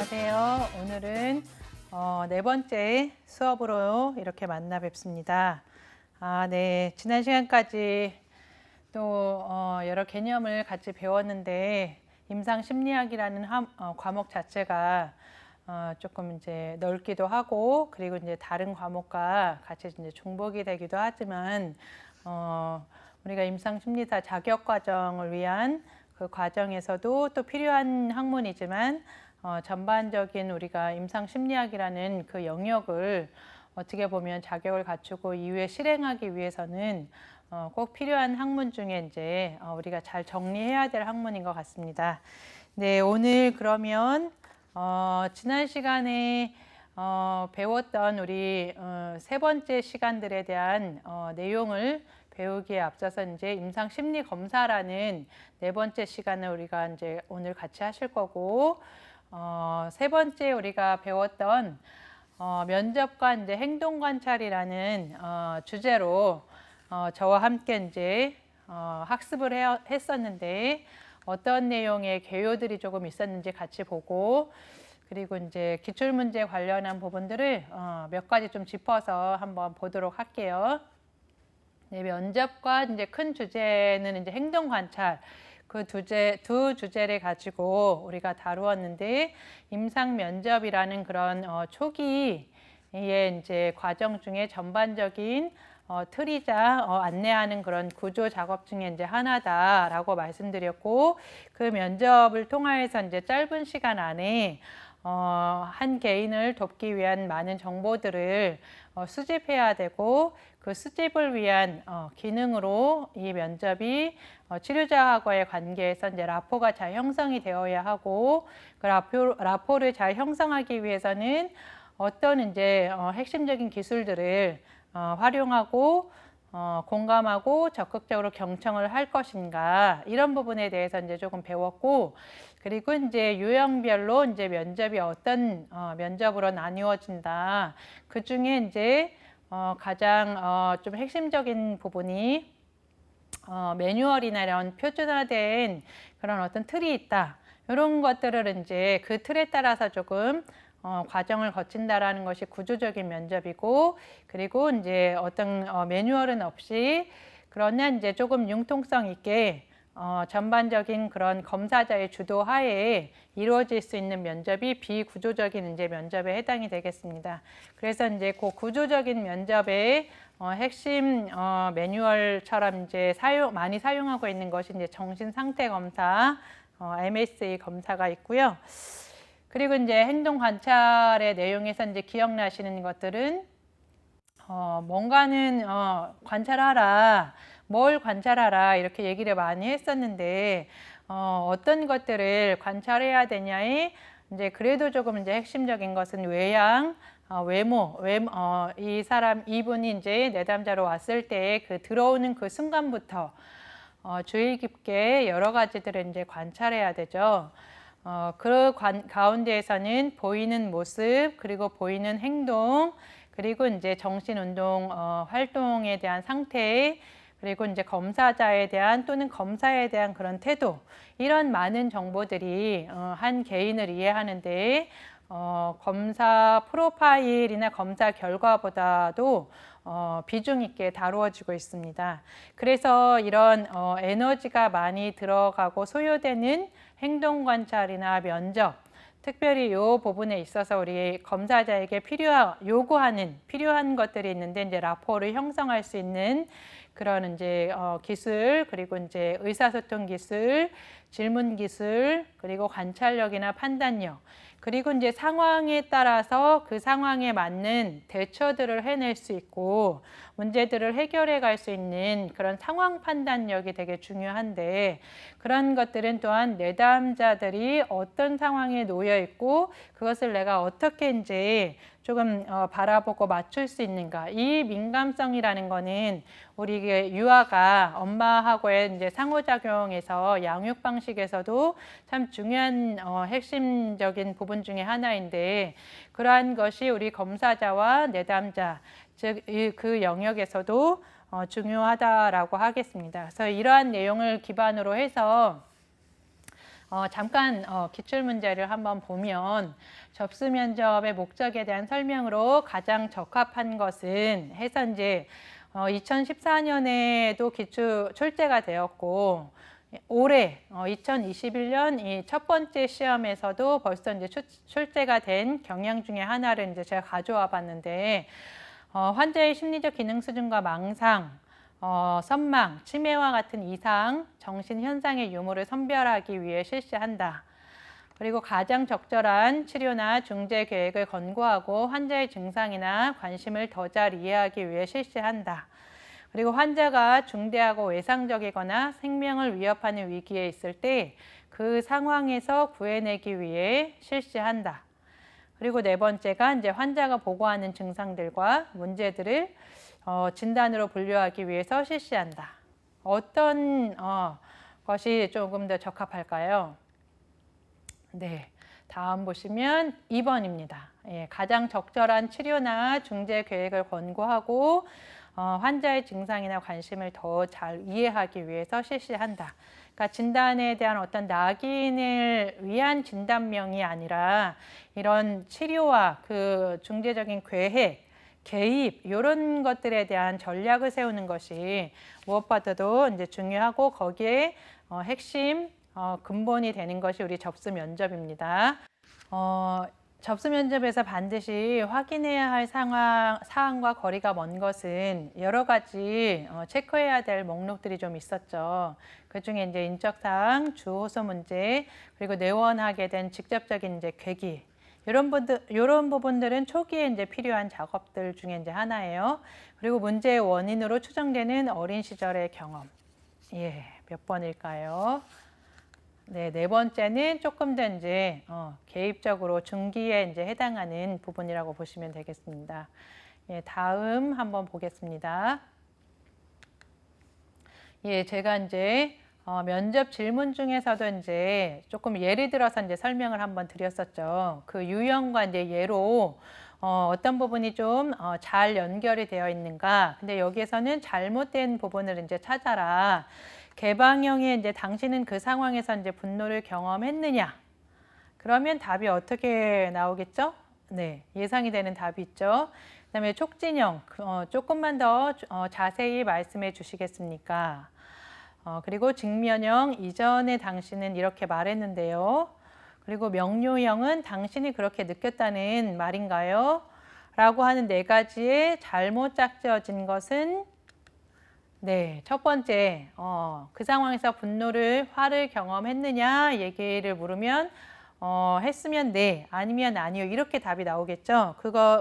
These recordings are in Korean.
안녕하세요. 오늘은 네 번째 수업으로 이렇게 만나 뵙습니다. 네. 지난 시간까지 또 여러 개념을 같이 배웠는데 임상심리학이라는 과목 자체가 조금 이제 넓기도 하고 그리고 이제 다른 과목과 같이 이제 중복이 되기도 하지만 우리가 임상심리사 자격 과정을 위한 그 과정에서도 또 필요한 학문이지만 전반적인 우리가 임상심리학이라는 그 영역을 어떻게 보면 자격을 갖추고 이후에 실행하기 위해서는 꼭 필요한 학문 중에 이제 우리가 잘 정리해야 될 학문인 것 같습니다. 네, 오늘 그러면 지난 시간에 배웠던 우리 세 번째 시간들에 대한 내용을 배우기에 앞서서 이제 임상심리검사라는 네 번째 시간을 우리가 이제 오늘 같이 하실 거고, 세 번째 우리가 배웠던 면접과 이제 행동관찰이라는 주제로 저와 함께 이제 학습을 했었는데 어떤 내용의 개요들이 조금 있었는지 같이 보고, 그리고 이제 기출문제 관련한 부분들을 몇 가지 좀 짚어서 한번 보도록 할게요. 네, 면접과 이제 큰 주제는 이제 행동 관찰, 그 두 주제를 가지고 우리가 다루었는데, 임상 면접이라는 그런 초기의 이제 과정 중에 전반적인 틀이자 안내하는 그런 구조 작업 중에 이제 하나다라고 말씀드렸고, 그 면접을 통하여서 이제 짧은 시간 안에 한 개인을 돕기 위한 많은 정보들을 수집해야 되고, 그 수집을 위한 기능으로 이 면접이 치료자하고의 관계에서 이제 라포가 잘 형성이 되어야 하고, 그 라포를 잘 형성하기 위해서는 어떤 이제 핵심적인 기술들을 활용하고 공감하고 적극적으로 경청을 할 것인가, 이런 부분에 대해서 이제 조금 배웠고, 그리고 이제 유형별로 이제 면접이 어떤 면접으로 나누어진다. 그 중에 이제 가장 좀 핵심적인 부분이 매뉴얼이나 이런 표준화된 그런 어떤 틀이 있다. 이런 것들을 이제 그 틀에 따라서 조금 과정을 거친다라는 것이 구조적인 면접이고, 그리고 이제 어떤 매뉴얼은 없이 그러나 이제 조금 융통성 있게 전반적인 그런 검사자의 주도하에 이루어질 수 있는 면접이 비구조적인 이제 면접에 해당이 되겠습니다. 그래서 이제 그 구조적인 면접의 핵심 매뉴얼처럼 이제 많이 사용하고 있는 것이 이제 정신 상태 검사, MSE 검사가 있고요. 그리고 이제 행동 관찰의 내용에서 이제 기억나시는 것들은 뭔가는 관찰하라, 뭘 관찰하라 이렇게 얘기를 많이 했었는데 어떤 것들을 관찰해야 되냐에 이제 그래도 조금 이제 핵심적인 것은 외양, 외모, 이분이 이제 내담자로 왔을 때 그 들어오는 그 순간부터 주의 깊게 여러 가지들을 이제 관찰해야 되죠. 그 가운데에서는 보이는 모습, 그리고 보이는 행동, 그리고 이제 정신운동 활동에 대한 상태, 그리고 이제 검사자에 대한 또는 검사에 대한 그런 태도, 이런 많은 정보들이 한 개인을 이해하는데 검사 프로파일이나 검사 결과보다도 비중 있게 다루어지고 있습니다. 그래서 이런 에너지가 많이 들어가고 소요되는 행동 관찰이나 면접, 특별히 이 부분에 있어서 우리 검사자에게 필요한 것들이 있는데, 이제 라포를 형성할 수 있는 그런 이제 기술, 그리고 이제 의사소통 기술, 질문 기술, 그리고 관찰력이나 판단력, 그리고 이제 상황에 따라서 그 상황에 맞는 대처들을 해낼 수 있고 문제들을 해결해 갈 수 있는 그런 상황 판단력이 되게 중요한데, 그런 것들은 또한 내담자들이 어떤 상황에 놓여 있고 그것을 내가 어떻게 이제 조금 바라보고 맞출 수 있는가, 이 민감성이라는 거는 우리 유아가 엄마하고의 이제 상호작용에서 양육 방식에서도 참 중요한 핵심적인 부분 중에 하나인데, 그러한 것이 우리 검사자와 내담자, 즉 그 영역에서도 중요하다라고 하겠습니다. 그래서 이러한 내용을 기반으로 해서 잠깐 기출문제를 한번 보면 접수 면접의 목적에 대한 설명으로 가장 적합한 것은 해서 이제 2014년에도 기출 출제가 되었고 올해 2021년 이 첫 번째 시험에서도 벌써 이제 출제가 된 경향 중에 하나를 이제 제가 가져와 봤는데 환자의 심리적 기능 수준과 망상, 선망, 치매와 같은 이상, 정신 현상의 유무를 선별하기 위해 실시한다. 그리고 가장 적절한 치료나 중재 계획을 권고하고 환자의 증상이나 관심을 더 잘 이해하기 위해 실시한다. 그리고 환자가 중대하고 외상적이거나 생명을 위협하는 위기에 있을 때 그 상황에서 구해내기 위해 실시한다. 그리고 네 번째가 이제 환자가 보고하는 증상들과 문제들을 진단으로 분류하기 위해서 실시한다. 어떤 것이 조금 더 적합할까요? 네, 다음 보시면 2번입니다. 예, 가장 적절한 치료나 중재 계획을 권고하고 환자의 증상이나 관심을 더 잘 이해하기 위해서 실시한다. 그러니까 진단에 대한 어떤 낙인을 위한 진단명이 아니라 이런 치료와 그 중재적인 계획, 개입 이런 것들에 대한 전략을 세우는 것이 무엇보다도 이제 중요하고 거기에 핵심 근본이 되는 것이 우리 접수 면접입니다. 접수 면접에서 반드시 확인해야 할 사항과 거리가 먼 것은 여러 가지 체크해야 될 목록들이 좀 있었죠. 그중에 이제 인적사항, 주호소 문제, 그리고 내원하게 된 직접적인 이제 계기. 이런 부분들은 초기에 이제 필요한 작업들 중에 이제 하나예요. 그리고 문제의 원인으로 추정되는 어린 시절의 경험. 예, 몇 번일까요? 네, 네 번째는 조금 더 이제 개입적으로 중기에 이제 해당하는 부분이라고 보시면 되겠습니다. 예, 다음 한번 보겠습니다. 예, 제가 이제 면접 질문 중에서도 이제 조금 예를 들어서 이제 설명을 한번 드렸었죠. 그 유형과 이제 예로 어떤 부분이 좀 잘 연결이 되어 있는가. 근데 여기에서는 잘못된 부분을 이제 찾아라. 개방형의 이제 당신은 그 상황에서 이제 분노를 경험했느냐? 그러면 답이 어떻게 나오겠죠? 네, 예상이 되는 답이 있죠. 그다음에 촉진형, 조금만 더 자세히 말씀해 주시겠습니까? 그리고 직면형, 이전에 당신은 이렇게 말했는데요. 그리고 명료형은 당신이 그렇게 느꼈다는 말인가요? 라고 하는 네 가지의 잘못 짝지어진 것은 네, 첫 번째, 그 상황에서 분노를, 화를 경험했느냐 얘기를 물으면 했으면 네, 아니면 아니요 이렇게 답이 나오겠죠.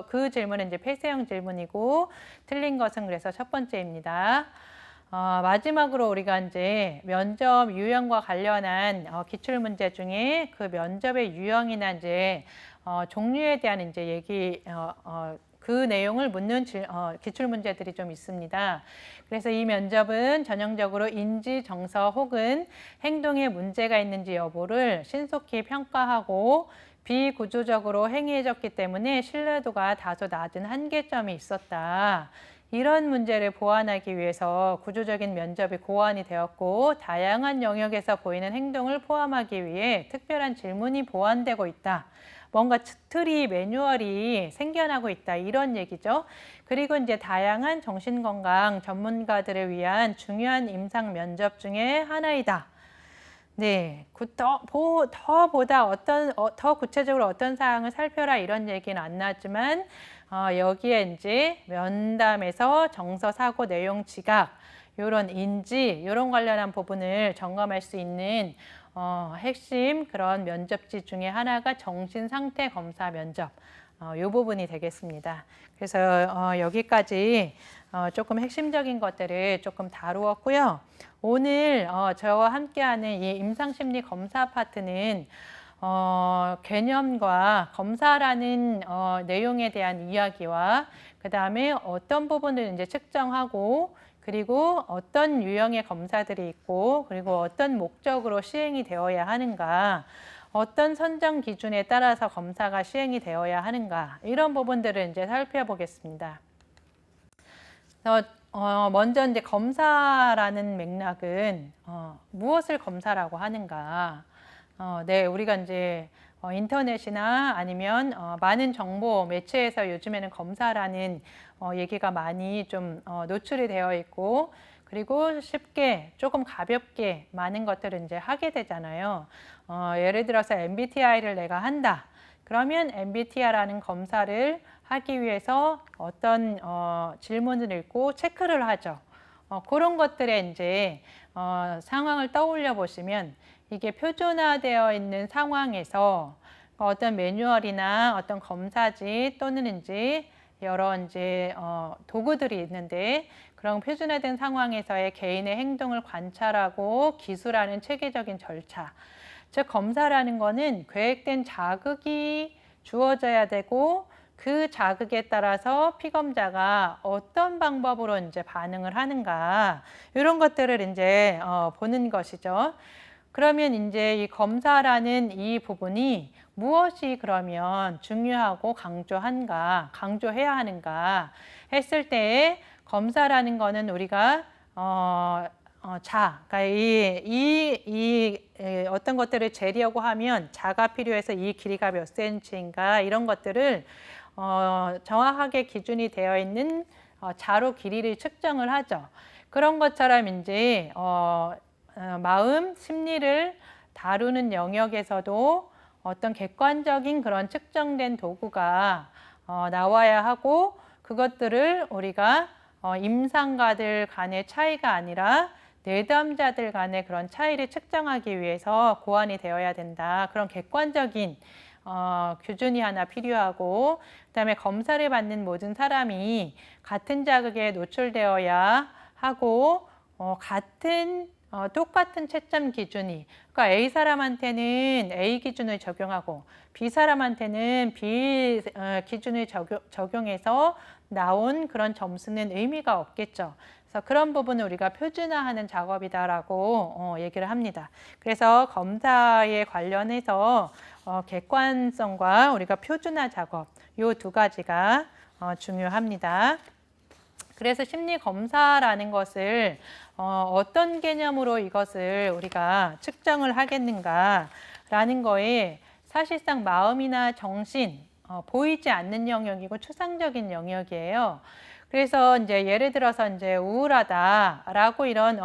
그 질문은 이제 폐쇄형 질문이고 틀린 것은 그래서 첫 번째입니다. 마지막으로 우리가 이제 면접 유형과 관련한 기출 문제 중에 그 면접의 유형이나 이제 종류에 대한 이제 얘기 그 내용을 묻는 기출 문제들이 좀 있습니다. 그래서 이 면접은 전형적으로 인지, 정서 혹은 행동에 문제가 있는지 여부를 신속히 평가하고 비구조적으로 행해졌기 때문에 신뢰도가 다소 낮은 한계점이 있었다. 이런 문제를 보완하기 위해서 구조적인 면접이 고안이 되었고 다양한 영역에서 보이는 행동을 포함하기 위해 특별한 질문이 보완되고 있다. 뭔가 틀이 매뉴얼이 생겨나고 있다 이런 얘기죠. 그리고 이제 다양한 정신건강 전문가들을 위한 중요한 임상 면접 중에 하나이다. 네, 더 구체적으로 어떤 사항을 살펴라 이런 얘기는 안 나왔지만 여기에 이제 면담에서 정서, 사고, 내용, 지각 이런 인지 이런 관련한 부분을 점검할 수 있는 핵심 그런 면접지 중에 하나가 정신상태 검사 면접 이 부분이 되겠습니다. 그래서 여기까지 조금 핵심적인 것들을 조금 다루었고요. 오늘 저와 함께하는 이 임상심리 검사 파트는 개념과 검사라는 내용에 대한 이야기와 그 다음에 어떤 부분을 이제 측정하고 그리고 어떤 유형의 검사들이 있고 그리고 어떤 목적으로 시행이 되어야 하는가 어떤 선정 기준에 따라서 검사가 시행이 되어야 하는가 이런 부분들을 이제 살펴보겠습니다. 먼저 이제 검사라는 맥락은 무엇을 검사라고 하는가 네, 우리가 이제 인터넷이나 아니면 많은 정보 매체에서 요즘에는 검사라는 얘기가 많이 좀 노출이 되어 있고, 그리고 쉽게 조금 가볍게 많은 것들을 이제 하게 되잖아요. 예를 들어서 MBTI를 내가 한다. 그러면 MBTI라는 검사를 하기 위해서 어떤 질문을 읽고 체크를 하죠. 그런 것들에 이제 상황을 떠올려 보시면 이게 표준화되어 있는 상황에서 어떤 매뉴얼이나 어떤 검사지 또는 이제 여러 이제 도구들이 있는데 그런 표준화된 상황에서의 개인의 행동을 관찰하고 기술하는 체계적인 절차. 즉 검사라는 거는 계획된 자극이 주어져야 되고 그 자극에 따라서 피검자가 어떤 방법으로 이제 반응을 하는가 이런 것들을 이제 보는 것이죠. 그러면 이제 이 검사라는 이 부분이 무엇이 그러면 중요하고 강조해야 하는가 했을 때에 검사라는 거는 우리가 그러니까 어떤 것들을 재려고 하면 자가 필요해서 이 길이가 몇 센치인가 이런 것들을 정확하게 기준이 되어 있는 자로 길이를 측정을 하죠. 그런 것처럼 이제 마음, 심리를 다루는 영역에서도 어떤 객관적인 그런 측정된 도구가 나와야 하고 그것들을 우리가 임상가들 간의 차이가 아니라 내담자들 간의 그런 차이를 측정하기 위해서 고안이 되어야 된다. 그런 객관적인 규준이 하나 필요하고 그다음에 검사를 받는 모든 사람이 같은 자극에 노출되어야 하고 똑같은 채점 기준이 그러니까 A 사람한테는 A 기준을 적용하고 B 사람한테는 B 기준을 적용해서 나온 그런 점수는 의미가 없겠죠. 그래서 그런 부분을 우리가 표준화하는 작업이다라고 얘기를 합니다. 그래서 검사에 관련해서 객관성과 우리가 표준화 작업 이 두 가지가 중요합니다. 그래서 심리 검사라는 것을 어떤 개념으로 이것을 우리가 측정을 하겠는가라는 거에 사실상 마음이나 정신 보이지 않는 영역이고 추상적인 영역이에요. 그래서 이제 예를 들어서 이제 우울하다라고 이런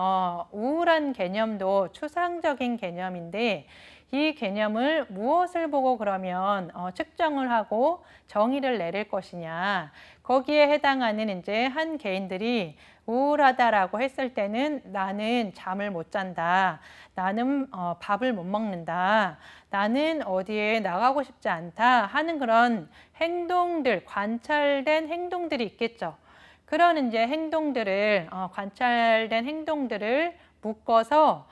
우울한 개념도 추상적인 개념인데 이 개념을 무엇을 보고 그러면 측정을 하고 정의를 내릴 것이냐. 거기에 해당하는 이제 한 개인들이 우울하다라고 했을 때는 나는 잠을 못 잔다. 나는 밥을 못 먹는다. 나는 어디에 나가고 싶지 않다 하는 그런 행동들, 관찰된 행동들이 있겠죠. 그런 이제 행동들을 관찰된 행동들을 묶어서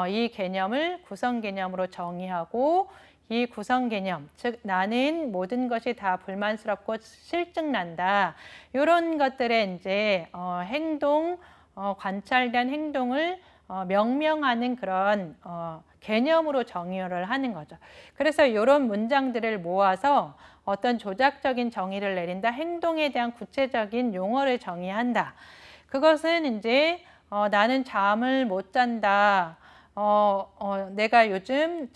이 개념을 구성 개념으로 정의하고 이 구성 개념, 즉 나는 모든 것이 다 불만스럽고 실증난다. 이런 것들의 이제 관찰된 행동을 명명하는 그런 개념으로 정의를 하는 거죠. 그래서 이런 문장들을 모아서 어떤 조작적인 정의를 내린다. 행동에 대한 구체적인 용어를 정의한다. 그것은 이제 나는 잠을 못 잔다. 내가 요즘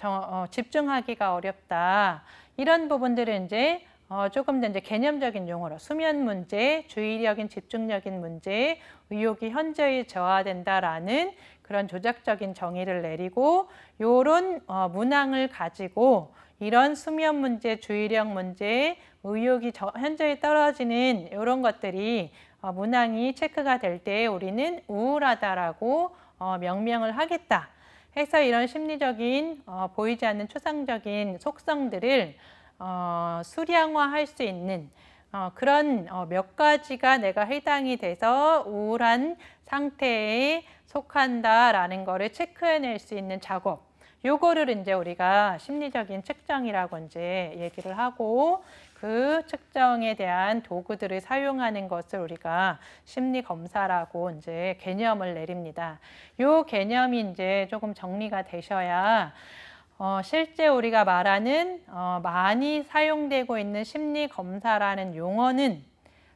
집중하기가 어렵다. 이런 부분들은 이제 조금 더 이제 개념적인 용어로 수면 문제, 주의력인 집중력인 문제, 의욕이 현저히 저하된다라는 그런 조작적인 정의를 내리고 요런 문항을 가지고 이런 수면 문제, 주의력 문제, 의욕이 현저히 떨어지는 이런 것들이 문항이 체크가 될 때 우리는 우울하다라고 명명을 하겠다. 해서 이런 심리적인 보이지 않는 추상적인 속성들을 수량화할 수 있는 그런 몇 가지가 내가 해당이 돼서 우울한 상태에 속한다라는 거를 체크해낼 수 있는 작업. 요거를 이제 우리가 심리적인 측정이라고 이제 얘기를 하고 그 측정에 대한 도구들을 사용하는 것을 우리가 심리 검사라고 이제 개념을 내립니다. 요 개념이 이제 조금 정리가 되셔야 실제 우리가 말하는 많이 사용되고 있는 심리 검사라는 용어는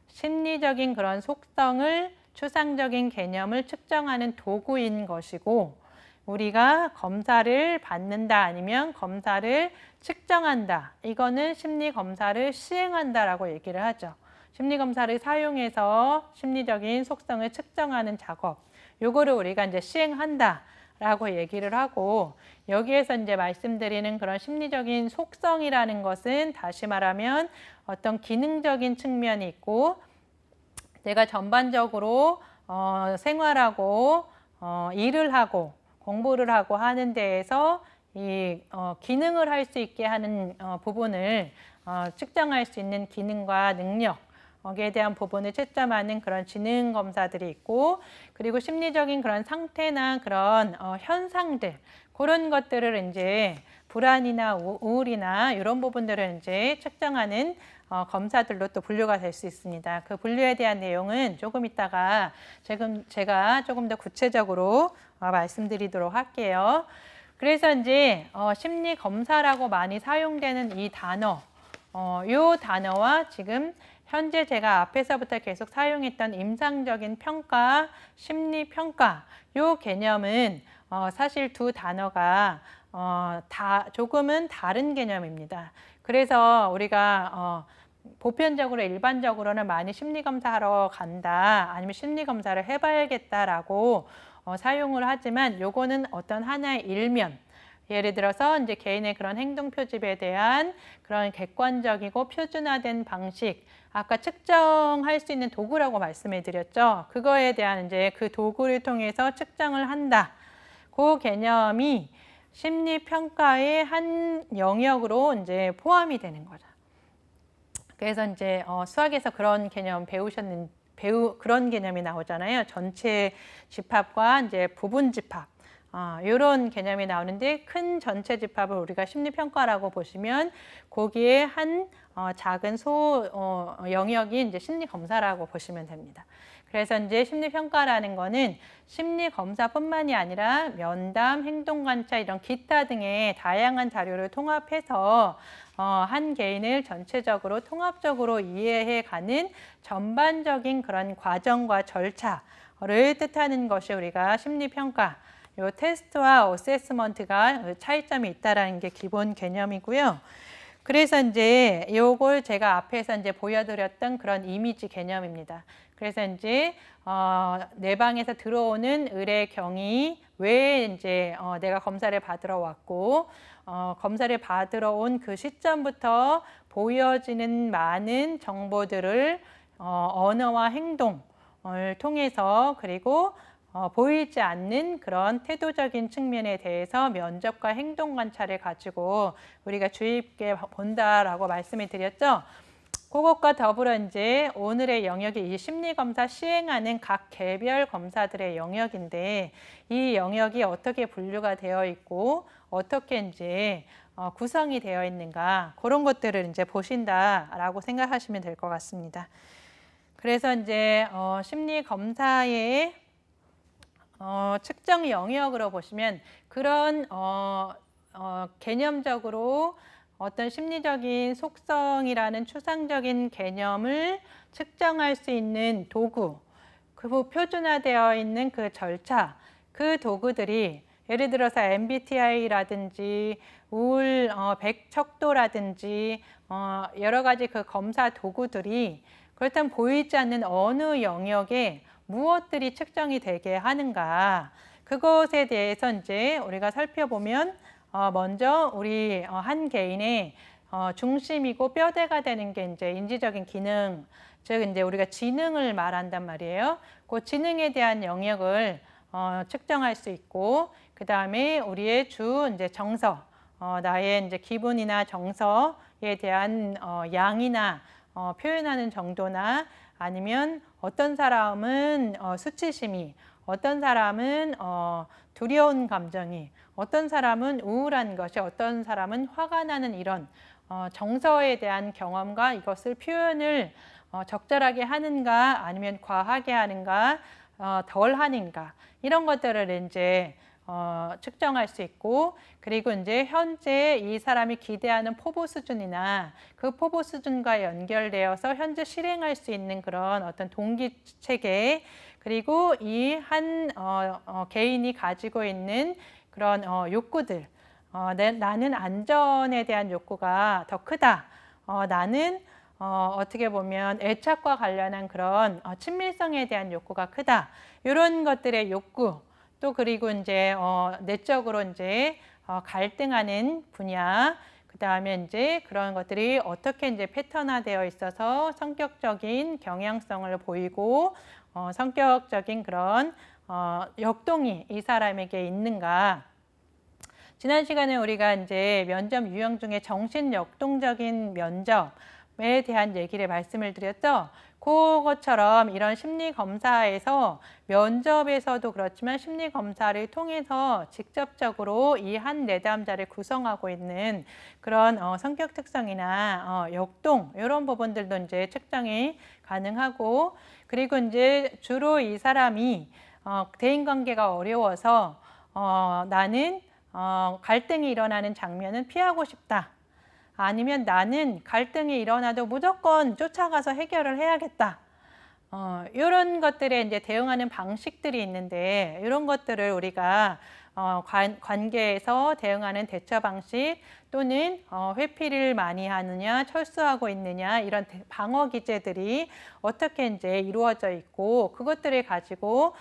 심리적인 그런 속성을 추상적인 개념을 측정하는 도구인 것이고 우리가 검사를 받는다 아니면 검사를 측정한다. 이거는 심리검사를 시행한다라고 얘기를 하죠. 심리검사를 사용해서 심리적인 속성을 측정하는 작업. 요거를 우리가 이제 시행한다라고 얘기를 하고, 여기에서 이제 말씀드리는 그런 심리적인 속성이라는 것은 다시 말하면 어떤 기능적인 측면이 있고, 내가 전반적으로 생활하고 일을 하고 공부를 하고 하는 데에서 이 기능을 할 수 있게 하는 부분을 측정할 수 있는 기능과 능력에 대한 부분을 채점하는 그런 지능 검사들이 있고, 그리고 심리적인 그런 상태나 그런 현상들, 그런 것들을 이제 불안이나 우울이나 이런 부분들을 이제 측정하는 검사들로 또 분류가 될 수 있습니다. 그 분류에 대한 내용은 조금 이따가 제가 조금 더 구체적으로 말씀드리도록 할게요. 그래서 이제 심리 검사라고 많이 사용되는 이 단어, 이 단어와 지금 현재 제가 앞에서부터 계속 사용했던 임상적인 평가, 심리 평가, 이 개념은 사실 두 단어가 조금은 다른 개념입니다. 그래서 우리가 보편적으로 일반적으로는 많이 심리검사하러 간다, 아니면 심리검사를 해봐야겠다라고 사용을 하지만, 요거는 어떤 하나의 일면, 예를 들어서 이제 개인의 그런 행동 표집에 대한 그런 객관적이고 표준화된 방식, 아까 측정할 수 있는 도구라고 말씀해 드렸죠. 그거에 대한 이제 그 도구를 통해서 측정을 한다. 그 개념이 심리평가의 한 영역으로 이제 포함이 되는 거죠. 그래서 이제 수학에서 그런 개념 그런 개념이 나오잖아요. 전체 집합과 이제 부분 집합. 이런 개념이 나오는데, 큰 전체 집합을 우리가 심리평가라고 보시면 거기에 한 작은 영역이 이제 심리검사라고 보시면 됩니다. 그래서 이제 심리평가라는 거는 심리검사뿐만이 아니라 면담, 행동관찰 이런 기타 등의 다양한 자료를 통합해서 한 개인을 전체적으로 통합적으로 이해해가는 전반적인 그런 과정과 절차를 뜻하는 것이 우리가 심리평가, 요 테스트와 어세스먼트가 차이점이 있다라는 게 기본 개념이고요. 그래서 이제 요걸 제가 앞에서 이제 보여드렸던 그런 이미지 개념입니다. 그래서 이제 내 방에서 들어오는 의뢰 경위, 왜 이제 내가 검사를 받으러 왔고, 검사를 받으러 온 그 시점부터 보여지는 많은 정보들을 언어와 행동을 통해서, 그리고 보이지 않는 그런 태도적인 측면에 대해서 면접과 행동 관찰을 가지고 우리가 주의 깊게 본다라고 말씀을 드렸죠. 그것과 더불어 이제 오늘의 영역이 이 심리검사 시행하는 각 개별 검사들의 영역인데, 이 영역이 어떻게 분류가 되어 있고 어떻게 이제 구성이 되어 있는가, 그런 것들을 이제 보신다라고 생각하시면 될 것 같습니다. 그래서 이제 심리검사의 측정 영역으로 보시면 그런 개념적으로 어떤 심리적인 속성이라는 추상적인 개념을 측정할 수 있는 도구, 그 표준화되어 있는 그 절차, 그 도구들이 예를 들어서 MBTI라든지 우울 백척도라든지 여러 가지 그 검사 도구들이 그렇다면 보이지 않는 어느 영역에 무엇들이 측정이 되게 하는가, 그것에 대해서 이제 우리가 살펴보면 먼저 우리 한 개인의 중심이고 뼈대가 되는 게 이제 인지적인 기능, 즉 이제 우리가 지능을 말한단 말이에요. 그 지능에 대한 영역을 측정할 수 있고, 그 다음에 우리의 이제 정서, 나의 이제 기분이나 정서에 대한 양이나 표현하는 정도나, 아니면 어떤 사람은 수치심이, 어떤 사람은 두려운 감정이, 어떤 사람은 우울한 것이, 어떤 사람은 화가 나는 이런 정서에 대한 경험과 이것을 표현을 적절하게 하는가, 아니면 과하게 하는가, 덜 하는가, 이런 것들을 이제 측정할 수 있고, 그리고 이제 현재 이 사람이 기대하는 포부 수준이나 그 포부 수준과 연결되어서 현재 실행할 수 있는 그런 어떤 동기 체계, 그리고 이 한 개인이 가지고 있는 그런 욕구들, 나는 안전에 대한 욕구가 더 크다. 나는 어떻게 보면 애착과 관련한 그런 친밀성에 대한 욕구가 크다. 이런 것들의 욕구, 또 그리고 이제 내적으로 이제 갈등하는 분야, 그 다음에 이제 그런 것들이 어떻게 이제 패턴화되어 있어서 성격적인 경향성을 보이고 성격적인 그런 역동이 이 사람에게 있는가. 지난 시간에 우리가 이제 면접 유형 중에 정신 역동적인 면접에 대한 얘기를 말씀을 드렸죠. 그것처럼 이런 심리 검사에서 면접에서도 그렇지만 심리 검사를 통해서 직접적으로 이 한 내담자를 구성하고 있는 그런 성격 특성이나 역동 이런 부분들도 이제 측정이 가능하고, 그리고 이제 주로 이 사람이 대인관계가 어려워서 나는 갈등이 일어나는 장면은 피하고 싶다. 아니면 나는 갈등이 일어나도 무조건 쫓아가서 해결을 해야겠다. 이런 것들에 이제 대응하는 방식들이 있는데, 이런 것들을 우리가 관계에서 대응하는 대처 방식, 또는 회피를 많이 하느냐, 철수하고 있느냐, 이런 방어 기제들이 어떻게 이제 이루어져 있고, 그것들을 가지고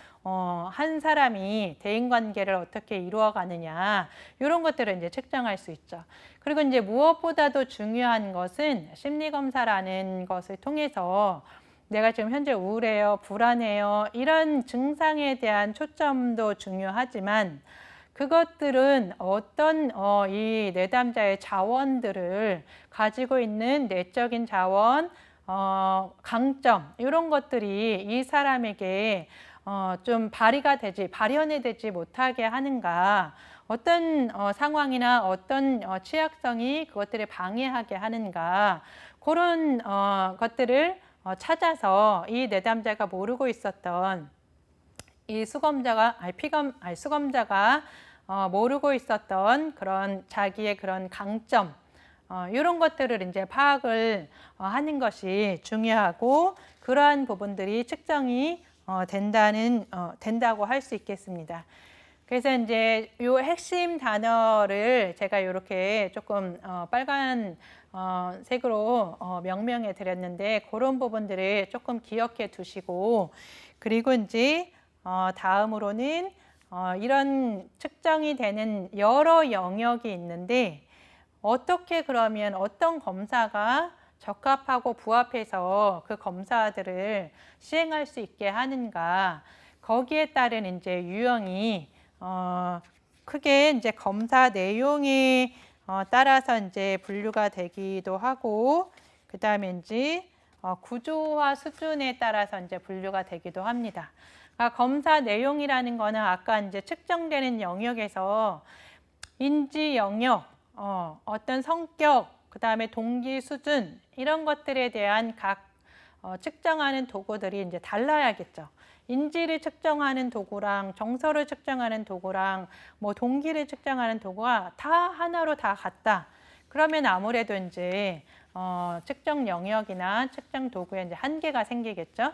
한 사람이 대인 관계를 어떻게 이루어가느냐, 이런 것들을 이제 측정할 수 있죠. 그리고 이제 무엇보다도 중요한 것은 심리 검사라는 것을 통해서 내가 지금 현재 우울해요, 불안해요, 이런 증상에 대한 초점도 중요하지만, 그것들은 어떤 이 내담자의 자원들을 가지고 있는 내적인 자원, 강점, 이런 것들이 이 사람에게 좀 발현이 되지 못하게 하는가, 어떤 상황이나 어떤 취약성이 그것들을 방해하게 하는가, 그런 것들을 찾아서 이 내담자가 모르고 있었던 이 수검자가 모르고 있었던 그런 자기의 그런 강점, 이런 것들을 이제 파악을 하는 것이 중요하고, 그러한 부분들이 측정이 된다고 할 수 있겠습니다. 그래서 이제 이 핵심 단어를 제가 이렇게 조금 빨간 색으로 명명해 드렸는데, 그런 부분들을 조금 기억해 두시고, 그리고 이제 다음으로는 이런 측정이 되는 여러 영역이 있는데, 어떻게 그러면 어떤 검사가 적합하고 부합해서 그 검사들을 시행할 수 있게 하는가, 거기에 따른 이제 유형이 크게 이제 검사 내용에 따라서 이제 분류가 되기도 하고, 그 다음에 이제 구조화 수준에 따라서 이제 분류가 되기도 합니다. 그러니까 검사 내용이라는 거는 아까 이제 측정되는 영역에서 인지 영역, 어떤 성격, 그 다음에 동기 수준, 이런 것들에 대한 각 측정하는 도구들이 이제 달라야겠죠. 인지를 측정하는 도구랑 정서를 측정하는 도구랑 뭐 동기를 측정하는 도구가 다 하나로 다 같다. 그러면 아무래도 이제 측정 영역이나 측정 도구에 이제 한계가 생기겠죠.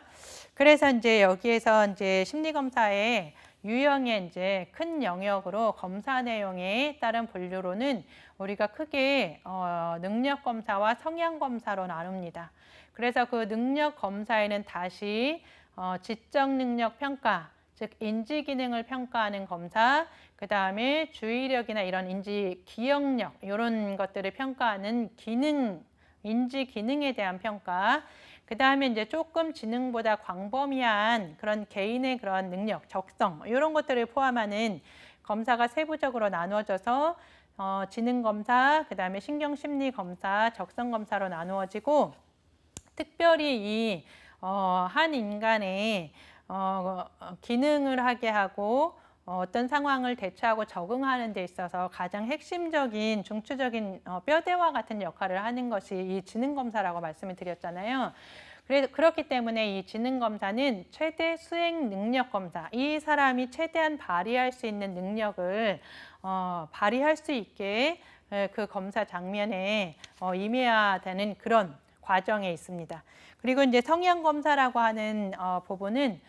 그래서 이제 여기에서 이제 심리검사의 유형의 이제 큰 영역으로 검사 내용에 따른 분류로는 우리가 크게 능력 검사와 성향 검사로 나눕니다. 그래서 그 능력 검사에는 다시 지적 능력 평가, 즉 인지 기능을 평가하는 검사, 그 다음에 주의력이나 이런 인지 기억력, 이런 것들을 평가하는 인지 기능에 대한 평가, 그 다음에 이제 조금 지능보다 광범위한 그런 개인의 그런 능력, 적성, 이런 것들을 포함하는 검사가 세부적으로 나누어져서 지능 검사, 그 다음에 신경 심리 검사, 적성 검사로 나누어지고, 특별히 이 한 인간의 기능을 하게 하고 어떤 상황을 대처하고 적응하는 데 있어서 가장 핵심적인 중추적인 뼈대와 같은 역할을 하는 것이 이 지능검사라고 말씀을 드렸잖아요. 그렇기 때문에 이 지능검사는 최대 수행 능력 검사, 이 사람이 최대한 발휘할 수 있는 능력을 발휘할 수 있게 그 검사 장면에 임해야 되는 그런 과정에 있습니다. 그리고 이제 성향 검사라고 하는 부분은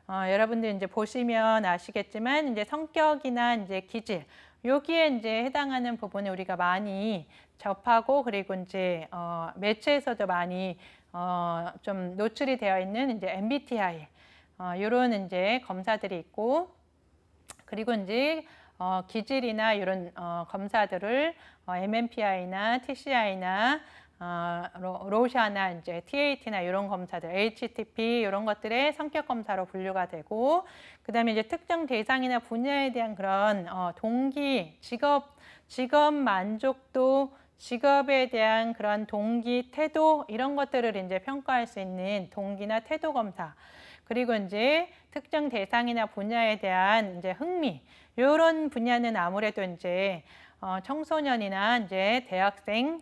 여러분들 이제 보시면 아시겠지만 이제 성격이나 이제 기질 여기에 이제 해당하는 부분을 우리가 많이 접하고 그리고 이제 매체에서도 많이 좀 노출이 되어 있는 이제 MBTI 이런 이제 검사들이 있고 그리고 이제 기질이나 이런 검사들을 MMPI나 TCI나 로샤나 이제 TAT나 이런 검사들, HTP 이런 것들의 성격 검사로 분류가 되고, 그다음에 이제 특정 대상이나 분야에 대한 그런 동기, 직업 만족도, 직업에 대한 그런 동기, 태도 이런 것들을 이제 평가할 수 있는 동기나 태도 검사. 그리고 이제 특정 대상이나 분야에 대한 이제 흥미, 이런 분야는 아무래도 이제 청소년이나 이제 대학생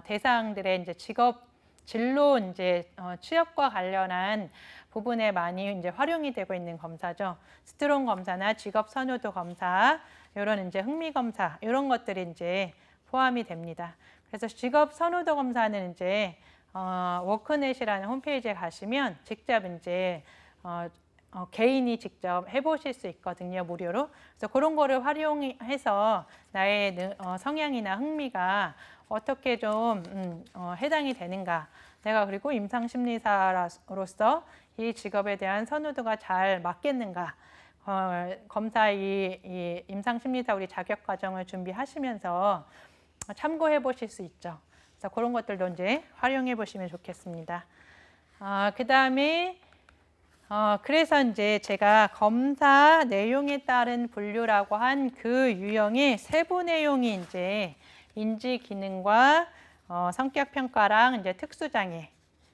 대상들의 이제 직업 진로 이제 취업과 관련한 부분에 많이 이제 활용이 되고 있는 검사죠. 스트롱 검사나 직업 선호도 검사, 이런 이제 흥미 검사 이런 것들이 이제 포함이 됩니다. 그래서 직업 선호도 검사는 이제 워크넷이라는 홈페이지에 가시면 직접 이제 개인이 직접 해보실 수 있거든요, 무료로. 그래서 그런 거를 활용해서 나의 성향이나 흥미가 어떻게 좀 해당이 되는가. 내가 그리고 임상심리사로서 이 직업에 대한 선호도가 잘 맞겠는가. 검사 이 임상심리사 우리 자격과정을 준비하시면서 참고해 보실 수 있죠. 그래서 그런 것들도 이제 활용해 보시면 좋겠습니다. 그 다음에 그래서 이제 제가 검사 내용에 따른 분류라고 한 그 유형의 세부 내용이 이제 인지 기능과 성격 평가랑 이제 특수장애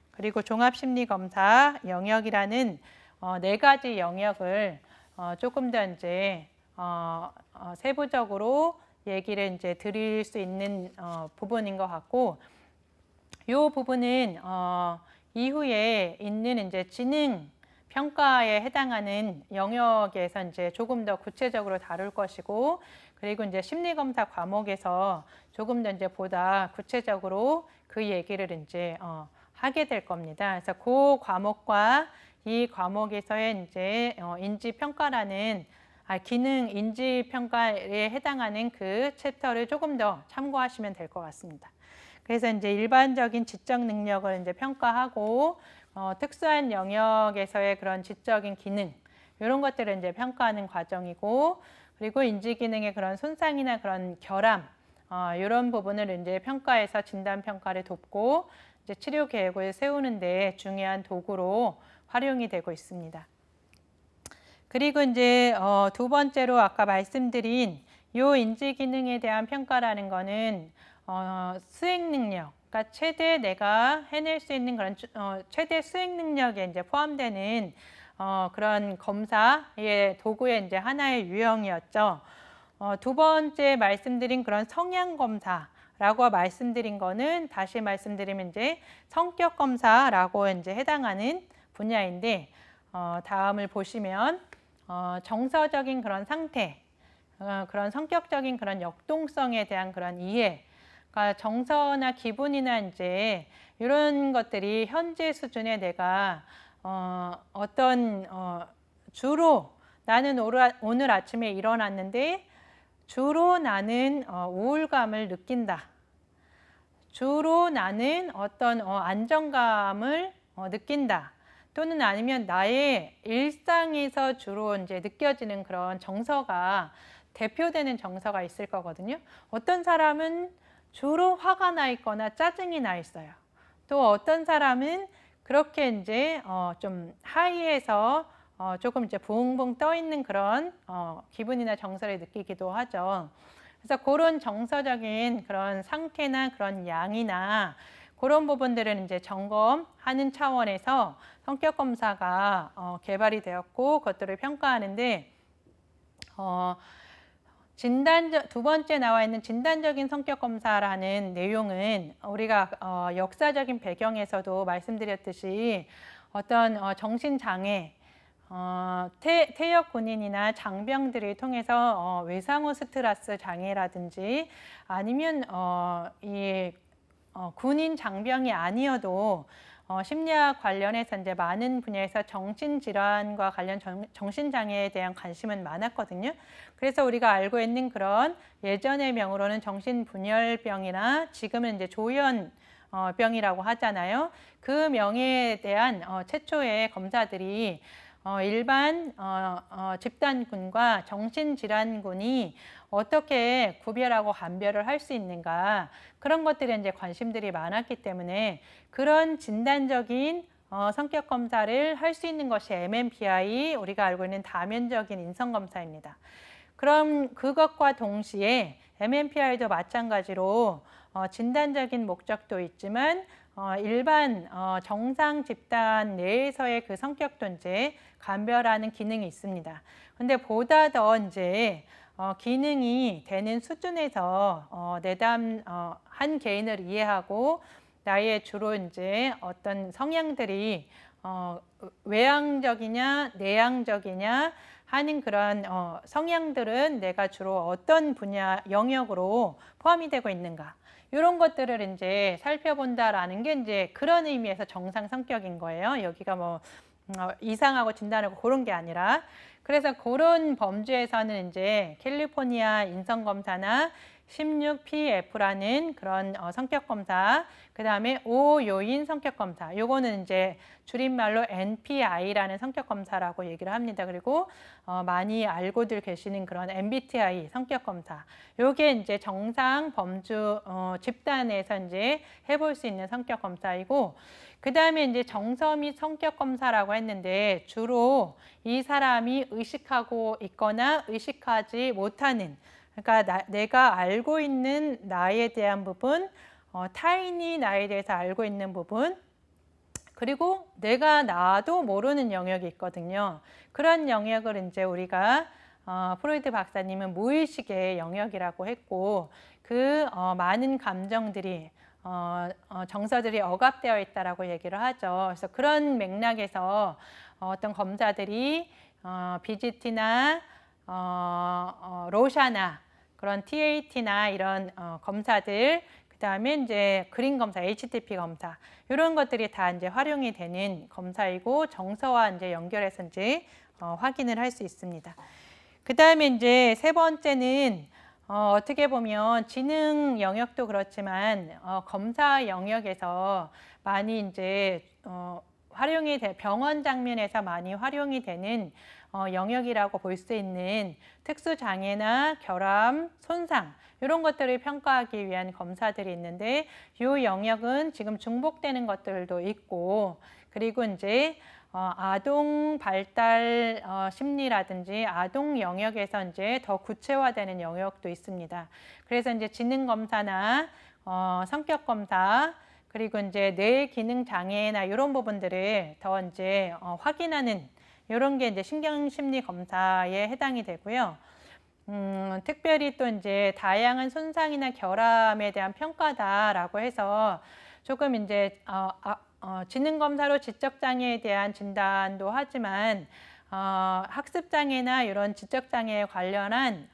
그리고 종합심리 검사 영역이라는 네 가지 영역을 조금 더 이제 세부적으로 얘기를 이제 드릴 수 있는 부분인 것 같고, 이 부분은 이후에 있는 이제 지능 평가에 해당하는 영역에서 이제 조금 더 구체적으로 다룰 것이고, 그리고 이제 심리검사 과목에서 조금 더 이제 보다 구체적으로 그 얘기를 이제 하게 될 겁니다. 그래서 그 과목과 이 과목에서의 이제 인지평가라는 기능 인지평가에 해당하는 그 챕터를 조금 더 참고하시면 될 것 같습니다. 그래서 이제 일반적인 지적 능력을 이제 평가하고 특수한 영역에서의 그런 지적인 기능 이런 것들을 이제 평가하는 과정이고, 그리고 인지 기능의 그런 손상이나 그런 결함 이런 부분을 이제 평가해서 진단 평가를 돕고 이제 치료 계획을 세우는데 중요한 도구로 활용이 되고 있습니다. 그리고 이제 두 번째로 아까 말씀드린 요 인지 기능에 대한 평가라는 거는 수행 능력, 그러니까 최대 내가 해낼 수 있는 그런 최대 수행 능력에 이제 포함되는 그런 검사의 도구의 이제 하나의 유형이었죠. 두 번째 말씀드린 그런 성향 검사라고 말씀드린 거는 다시 말씀드리면 이제 성격 검사라고 이제 해당하는 분야인데, 다음을 보시면 정서적인 그런 상태, 그런 성격적인 그런 역동성에 대한 그런 이해, 그러니까 정서나 기분이나 이제 이런 것들이 현재 수준에 내가 어떤 주로 나는 오늘 아침에 일어났는데 주로 나는 우울감을 느낀다. 주로 나는 어떤 안정감을 느낀다. 또는 아니면 나의 일상에서 주로 이제 느껴지는 그런 정서가 대표되는 정서가 있을 거거든요. 어떤 사람은 주로 화가 나 있거나 짜증이 나 있어요. 또 어떤 사람은 그렇게 이제 좀 하이에서 조금 이제 붕붕 떠 있는 그런 기분이나 정서를 느끼기도 하죠. 그래서 그런 정서적인 그런 상태나 그런 양이나 그런 부분들은 이제 점검하는 차원에서 성격 검사가 개발이 되었고 그것들을 평가하는데 두 번째 나와 있는 진단적인 성격 검사라는 내용은 우리가 역사적인 배경에서도 말씀드렸듯이 어떤 정신장애, 퇴역 군인이나 장병들을 통해서 외상후 스트레스 장애라든지 아니면 이 군인 장병이 아니어도 심리학 관련해서 이제 많은 분야에서 정신질환과 관련 정신장애에 대한 관심은 많았거든요. 그래서 우리가 알고 있는 그런 예전의 명으로는 정신분열병이나 지금은 이제 조현 병이라고 하잖아요. 그 명에 대한 최초의 검사들이 일반 집단군과 정신질환군이 어떻게 구별하고 감별을 할 수 있는가, 그런 것들에 이제 관심들이 많았기 때문에 그런 진단적인 성격 검사를 할 수 있는 것이 MMPI, 우리가 알고 있는 다면적인 인성 검사입니다. 그럼 그것과 동시에 MMPI도 마찬가지로 진단적인 목적도 있지만 일반 정상 집단 내에서의 그 성격도 이제 감별하는 기능이 있습니다. 근데 보다 더 이제 기능이 되는 수준에서 내담 한 개인을 이해하고 나의 주로 이제 어떤 성향들이 외향적이냐 내향적이냐 하는 그런 성향들은 내가 주로 어떤 분야 영역으로 포함이 되고 있는가, 이런 것들을 이제 살펴본다라는 게 이제 그런 의미에서 정상 성격인 거예요. 여기가 뭐 이상하고 진단하고 그런 게 아니라, 그래서 그런 범주에서는 이제 캘리포니아 인성검사나 16PF라는 그런 성격검사, 그 다음에 5요인 성격검사, 요거는 이제 줄임말로 NPI라는 성격검사라고 얘기를 합니다. 그리고 많이 알고들 계시는 그런 MBTI 성격검사, 요게 이제 정상 범주 집단에서 이제 해볼 수 있는 성격검사이고, 그 다음에 이제 정서 및 성격검사라고 했는데 주로 이 사람이 의식하고 있거나 의식하지 못하는, 그러니까 내가 알고 있는 나에 대한 부분, 타인이 나에 대해서 알고 있는 부분, 그리고 내가 나도 모르는 영역이 있거든요. 그런 영역을 이제 우리가 프로이드 박사님은 무의식의 영역이라고 했고, 그 많은 감정들이 정서들이 억압되어 있다라고 얘기를 하죠. 그래서 그런 맥락에서 어떤 검사들이 BGT나 로샤나 그런 TAT나 이런 검사들, 그 다음에 이제 그린 검사, HTP 검사, 이런 것들이 다 이제 활용이 되는 검사이고 정서와 이제 연결해서 이제 확인을 할 수 있습니다. 그 다음에 이제 세 번째는 어떻게 보면 지능 영역도 그렇지만 검사 영역에서 많이 이제 활용이 병원 장면에서 많이 활용이 되는 영역이라고 볼 수 있는 특수장애나 결함, 손상, 이런 것들을 평가하기 위한 검사들이 있는데, 이 영역은 지금 중복되는 것들도 있고, 그리고 이제 아동 발달 심리라든지 아동 영역에서 이제 더 구체화되는 영역도 있습니다. 그래서 이제 지능 검사나 성격 검사, 그리고 이제 뇌 기능 장애나 이런 부분들을 더 이제 확인하는 이런 게 이제 신경심리 검사에 해당이 되고요. 특별히 또 이제 다양한 손상이나 결함에 대한 평가다라고 해서 조금 이제 지능검사로 지적장애에 대한 진단도 하지만 학습장애나 이런 지적장애에 관련한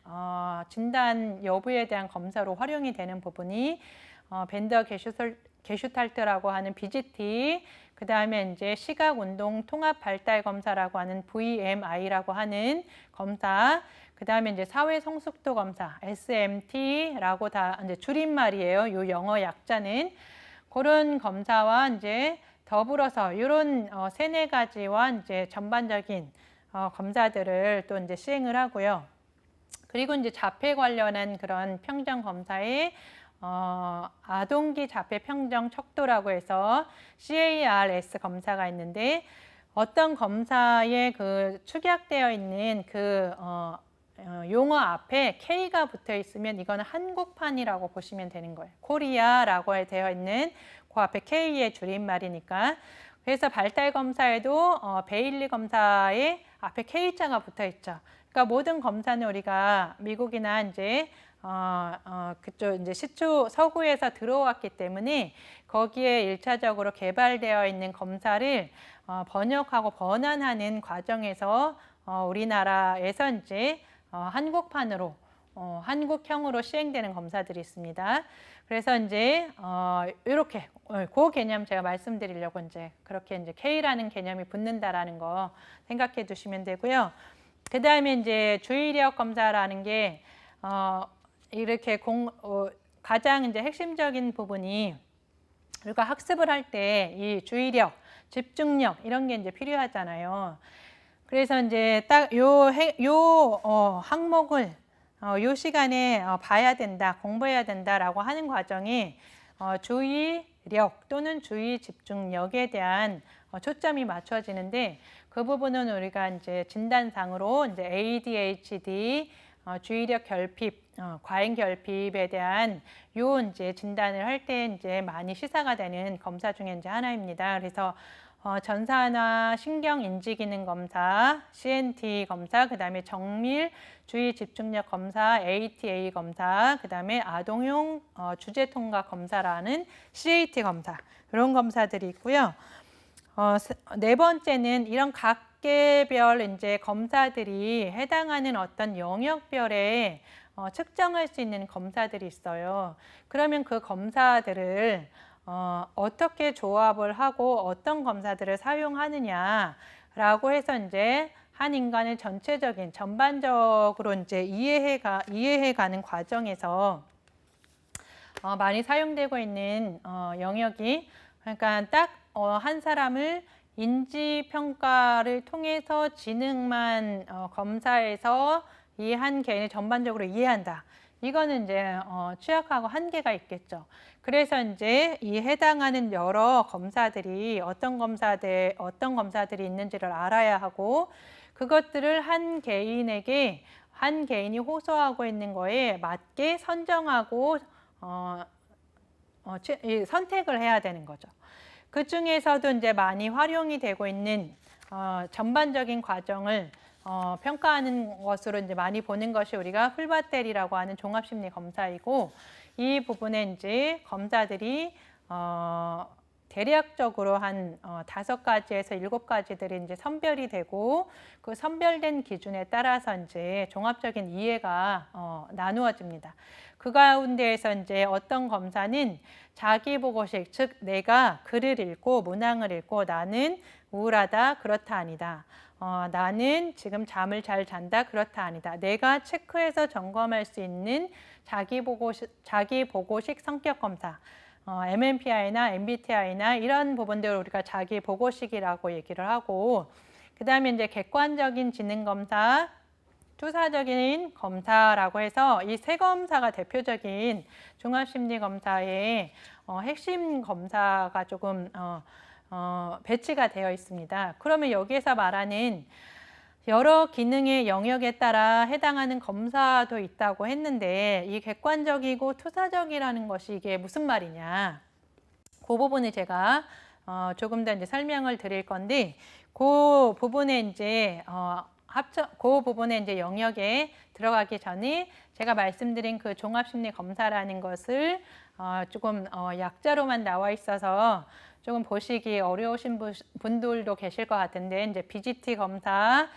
진단 여부에 대한 검사로 활용이 되는 부분이 벤더 게슈탈트라고 하는 BGT, 그 다음에 이제 시각운동통합발달검사라고 하는 VMI라고 하는 검사, 그 다음에 이제 사회성숙도 검사, SMT라고 다 이제 줄임말이에요. 이 영어 약자는. 그런 검사와 이제 더불어서 이런 세네 가지와 이제 전반적인 검사들을 또 이제 시행을 하고요. 그리고 이제 자폐 관련한 그런 평정 검사에 아동기 자폐 평정 척도라고 해서 CARS 검사가 있는데, 어떤 검사에 그 축약되어 있는 그 용어 앞에 K가 붙어 있으면 이거는 한국판이라고 보시면 되는 거예요. 코리아라고 되어 있는 그 앞에 K의 줄임말이니까. 그래서 발달 검사에도 베일리 검사에 앞에 K자가 붙어 있죠. 그러니까 모든 검사는 우리가 미국이나 이제 그쪽 이제 서구에서 들어왔기 때문에 거기에 1차적으로 개발되어 있는 검사를 번역하고 번안하는 과정에서 우리나라에서 이제 한국판으로 한국형으로 시행되는 검사들이 있습니다. 그래서 이제 이렇게 그 개념 제가 말씀드리려고 이제 그렇게 이제 K라는 개념이 붙는다라는 거 생각해 두시면 되고요. 그 다음에 이제 주의력 검사라는 게 이렇게 가장 이제 핵심적인 부분이 우리가 학습을 할 때 이 주의력, 집중력 이런 게 이제 필요하잖아요. 그래서 이제 딱 요 항목을 요 시간에 봐야 된다, 공부해야 된다라고 하는 과정이 주의력 또는 주의 집중력에 대한 초점이 맞춰지는데 그 부분은 우리가 이제 진단상으로 이제 ADHD, 주의력 결핍, 과잉 결핍에 대한 요 이제 진단을 할 때 이제 많이 시사가 되는 검사 중에 이제 하나입니다. 그래서 전산화 신경인지기능 검사, CNT 검사, 그 다음에 정밀 주의 집중력 검사, ATA 검사, 그 다음에 아동용 주제통각 검사라는 CAT 검사 이런 검사들이 있고요. 네 번째는 이런 각계별 이제 검사들이 해당하는 어떤 영역별에 측정할 수 있는 검사들이 있어요. 그러면 그 검사들을 어떻게 조합을 하고 어떤 검사들을 사용하느냐라고 해서 이제 한 인간의 전체적인 전반적으로 이제 이해해가는 과정에서 많이 사용되고 있는 영역이 그러니까 딱 한 사람을 인지평가를 통해서 지능만 검사해서 이 한 개인을 전반적으로 이해한다. 이거는 이제 취약하고 한계가 있겠죠. 그래서 이제 이 해당하는 여러 검사들이 어떤 검사들이 있는지를 알아야 하고 그것들을 한 개인에게 한 개인이 호소하고 있는 거에 맞게 선정하고 선택을 해야 되는 거죠. 그 중에서도 이제 많이 활용이 되고 있는 전반적인 과정을 평가하는 것으로 이제 많이 보는 것이 우리가 풀밭델이라고 하는 종합심리 검사이고 이 부분에 이제 검사들이 대략적으로 한 5가지에서 7가지들이 이제 선별이 되고 그 선별된 기준에 따라서 이제 종합적인 이해가 나누어집니다. 그 가운데에서 이제 어떤 검사는 자기보고식, 즉 내가 글을 읽고 문항을 읽고 나는 우울하다, 그렇다, 아니다. 나는 지금 잠을 잘 잔다, 그렇다, 아니다. 내가 체크해서 점검할 수 있는 자기보고식 성격검사. MMPI나 MBTI나 이런 부분들을 우리가 자기보고식이라고 얘기를 하고 그 다음에 이제 객관적인 지능검사, 투사적인 검사라고 해서 이 세 검사가 대표적인 종합심리검사의 핵심 검사가 조금 배치가 되어 있습니다. 그러면 여기에서 말하는 여러 기능의 영역에 따라 해당하는 검사도 있다고 했는데 이 객관적이고 투사적이라는 것이 이게 무슨 말이냐? 그 부분을 제가 조금 더 이제 설명을 드릴 건데 그 부분에 이제 그 부분에 이제 영역에 들어가기 전에 제가 말씀드린 그 종합심리 검사라는 것을 조금 약자로만 나와 있어서 조금 보시기 어려우신 분들도 계실 것 같은데 이제 BGT 검사,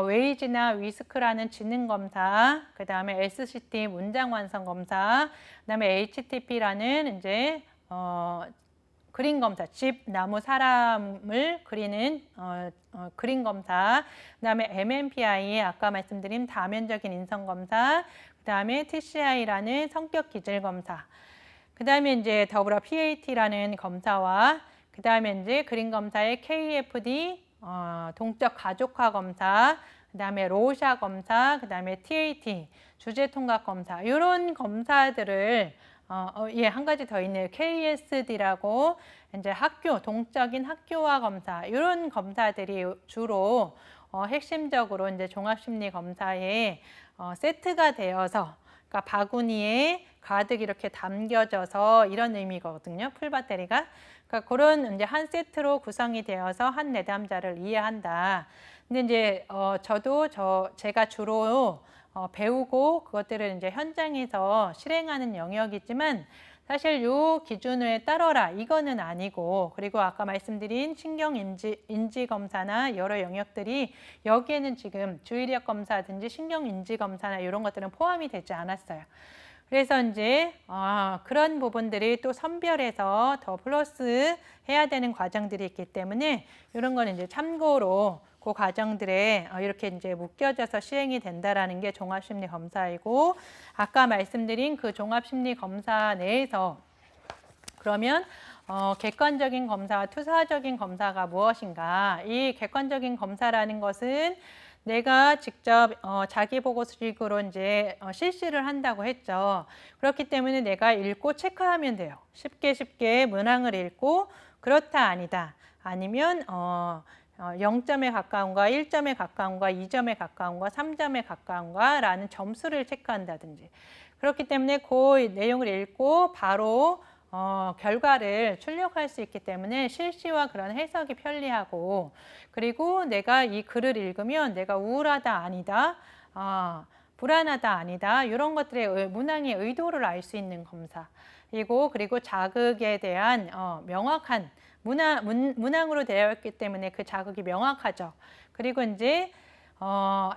웨이지나 위스크라는 지능 검사, 그 다음에 SCT 문장 완성 검사, 그 다음에 HTP라는 이제 그림 검사, 집, 나무, 사람을 그리는 그림 검사, 그 다음에 MMPI, 아까 말씀드린 다면적인 인성 검사, 그 다음에 TCI라는 성격 기질 검사, 그 다음에 이제 더불어 PAT라는 검사와 그 다음에 이제 그림 검사의 KFD, 동적 가족화 검사, 그 다음에 로샤 검사, 그 다음에 TAT, 주제통각 검사, 이런 검사들을 한 가지 더 있네요. KSD라고 이제 동적인 학교화 검사, 이런 검사들이 주로 핵심적으로 이제 종합심리 검사에 세트가 되어서, 그러니까 바구니에 가득 이렇게 담겨져서 이런 의미거든요. 풀배터리가. 그러니까 그런 이제 한 세트로 구성이 되어서 한 내담자를 이해한다. 근데 이제 제가 주로 배우고 그것들을 이제 현장에서 실행하는 영역이지만 사실 요 기준에 따라라 이거는 아니고, 그리고 아까 말씀드린 신경인지 검사나 여러 영역들이 여기에는 지금 주의력 검사든지 신경인지 검사나 이런 것들은 포함이 되지 않았어요. 그래서 이제 그런 부분들이 또 선별해서 더 플러스 해야 되는 과정들이 있기 때문에 이런 거는 이제 참고로 그 과정들에 이렇게 이제 묶여져서 시행이 된다라는 게 종합심리검사이고, 아까 말씀드린 그 종합심리검사 내에서 그러면 객관적인 검사와 투사적인 검사가 무엇인가? 이 객관적인 검사라는 것은 내가 직접 자기 보고식으로 이제 실시를 한다고 했죠. 그렇기 때문에 내가 읽고 체크하면 돼요. 쉽게 문항을 읽고 그렇다 아니다. 아니면 0점에 가까운가, 1점에 가까운가, 2점에 가까운가, 3점에 가까운가 라는 점수를 체크한다든지. 그렇기 때문에 그 내용을 읽고 바로 결과를 출력할 수 있기 때문에 실시와 그런 해석이 편리하고, 그리고 내가 이 글을 읽으면 내가 우울하다 아니다, 불안하다 아니다, 이런 것들의 문항의 의도를 알 수 있는 검사이고, 그리고 자극에 대한 명확한 문항으로 되어 있기 때문에 그 자극이 명확하죠. 그리고 이제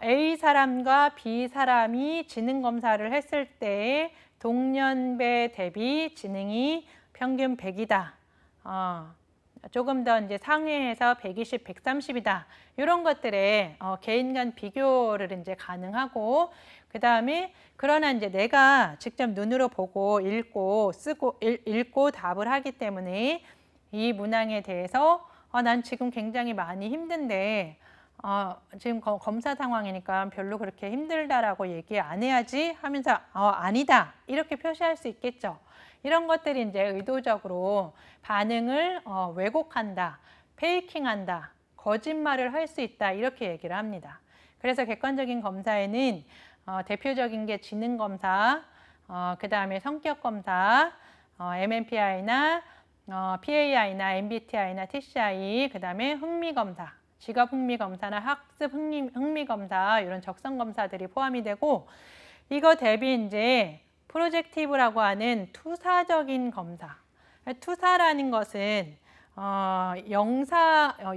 A 사람과 B 사람이 지능 검사를 했을 때 동년배 대비 지능이 평균 100이다. 조금 더 이제 상회해서 120, 130이다. 이런 것들에 개인 간 비교를 이제 가능하고, 그 다음에 그러나 이제 내가 직접 눈으로 보고 읽고 쓰고 읽고 답을 하기 때문에 이 문항에 대해서 난 지금 굉장히 많이 힘든데 지금 검사 상황이니까 별로 그렇게 힘들다라고 얘기 안 해야지 하면서 아니다 이렇게 표시할 수 있겠죠. 이런 것들이 이제 의도적으로 반응을 왜곡한다, 페이킹한다, 거짓말을 할 수 있다 이렇게 얘기를 합니다. 그래서 객관적인 검사에는 대표적인 게 지능검사, 그 다음에 성격검사, MMPI나 PAI나 MBTI나 TCI, 그 다음에 흥미검사, 직업 흥미검사나 학습 흥미검사 이런 적성검사들이 포함이 되고, 이거 대비 이제 프로젝티브라고 하는 투사적인 검사. 투사라는 것은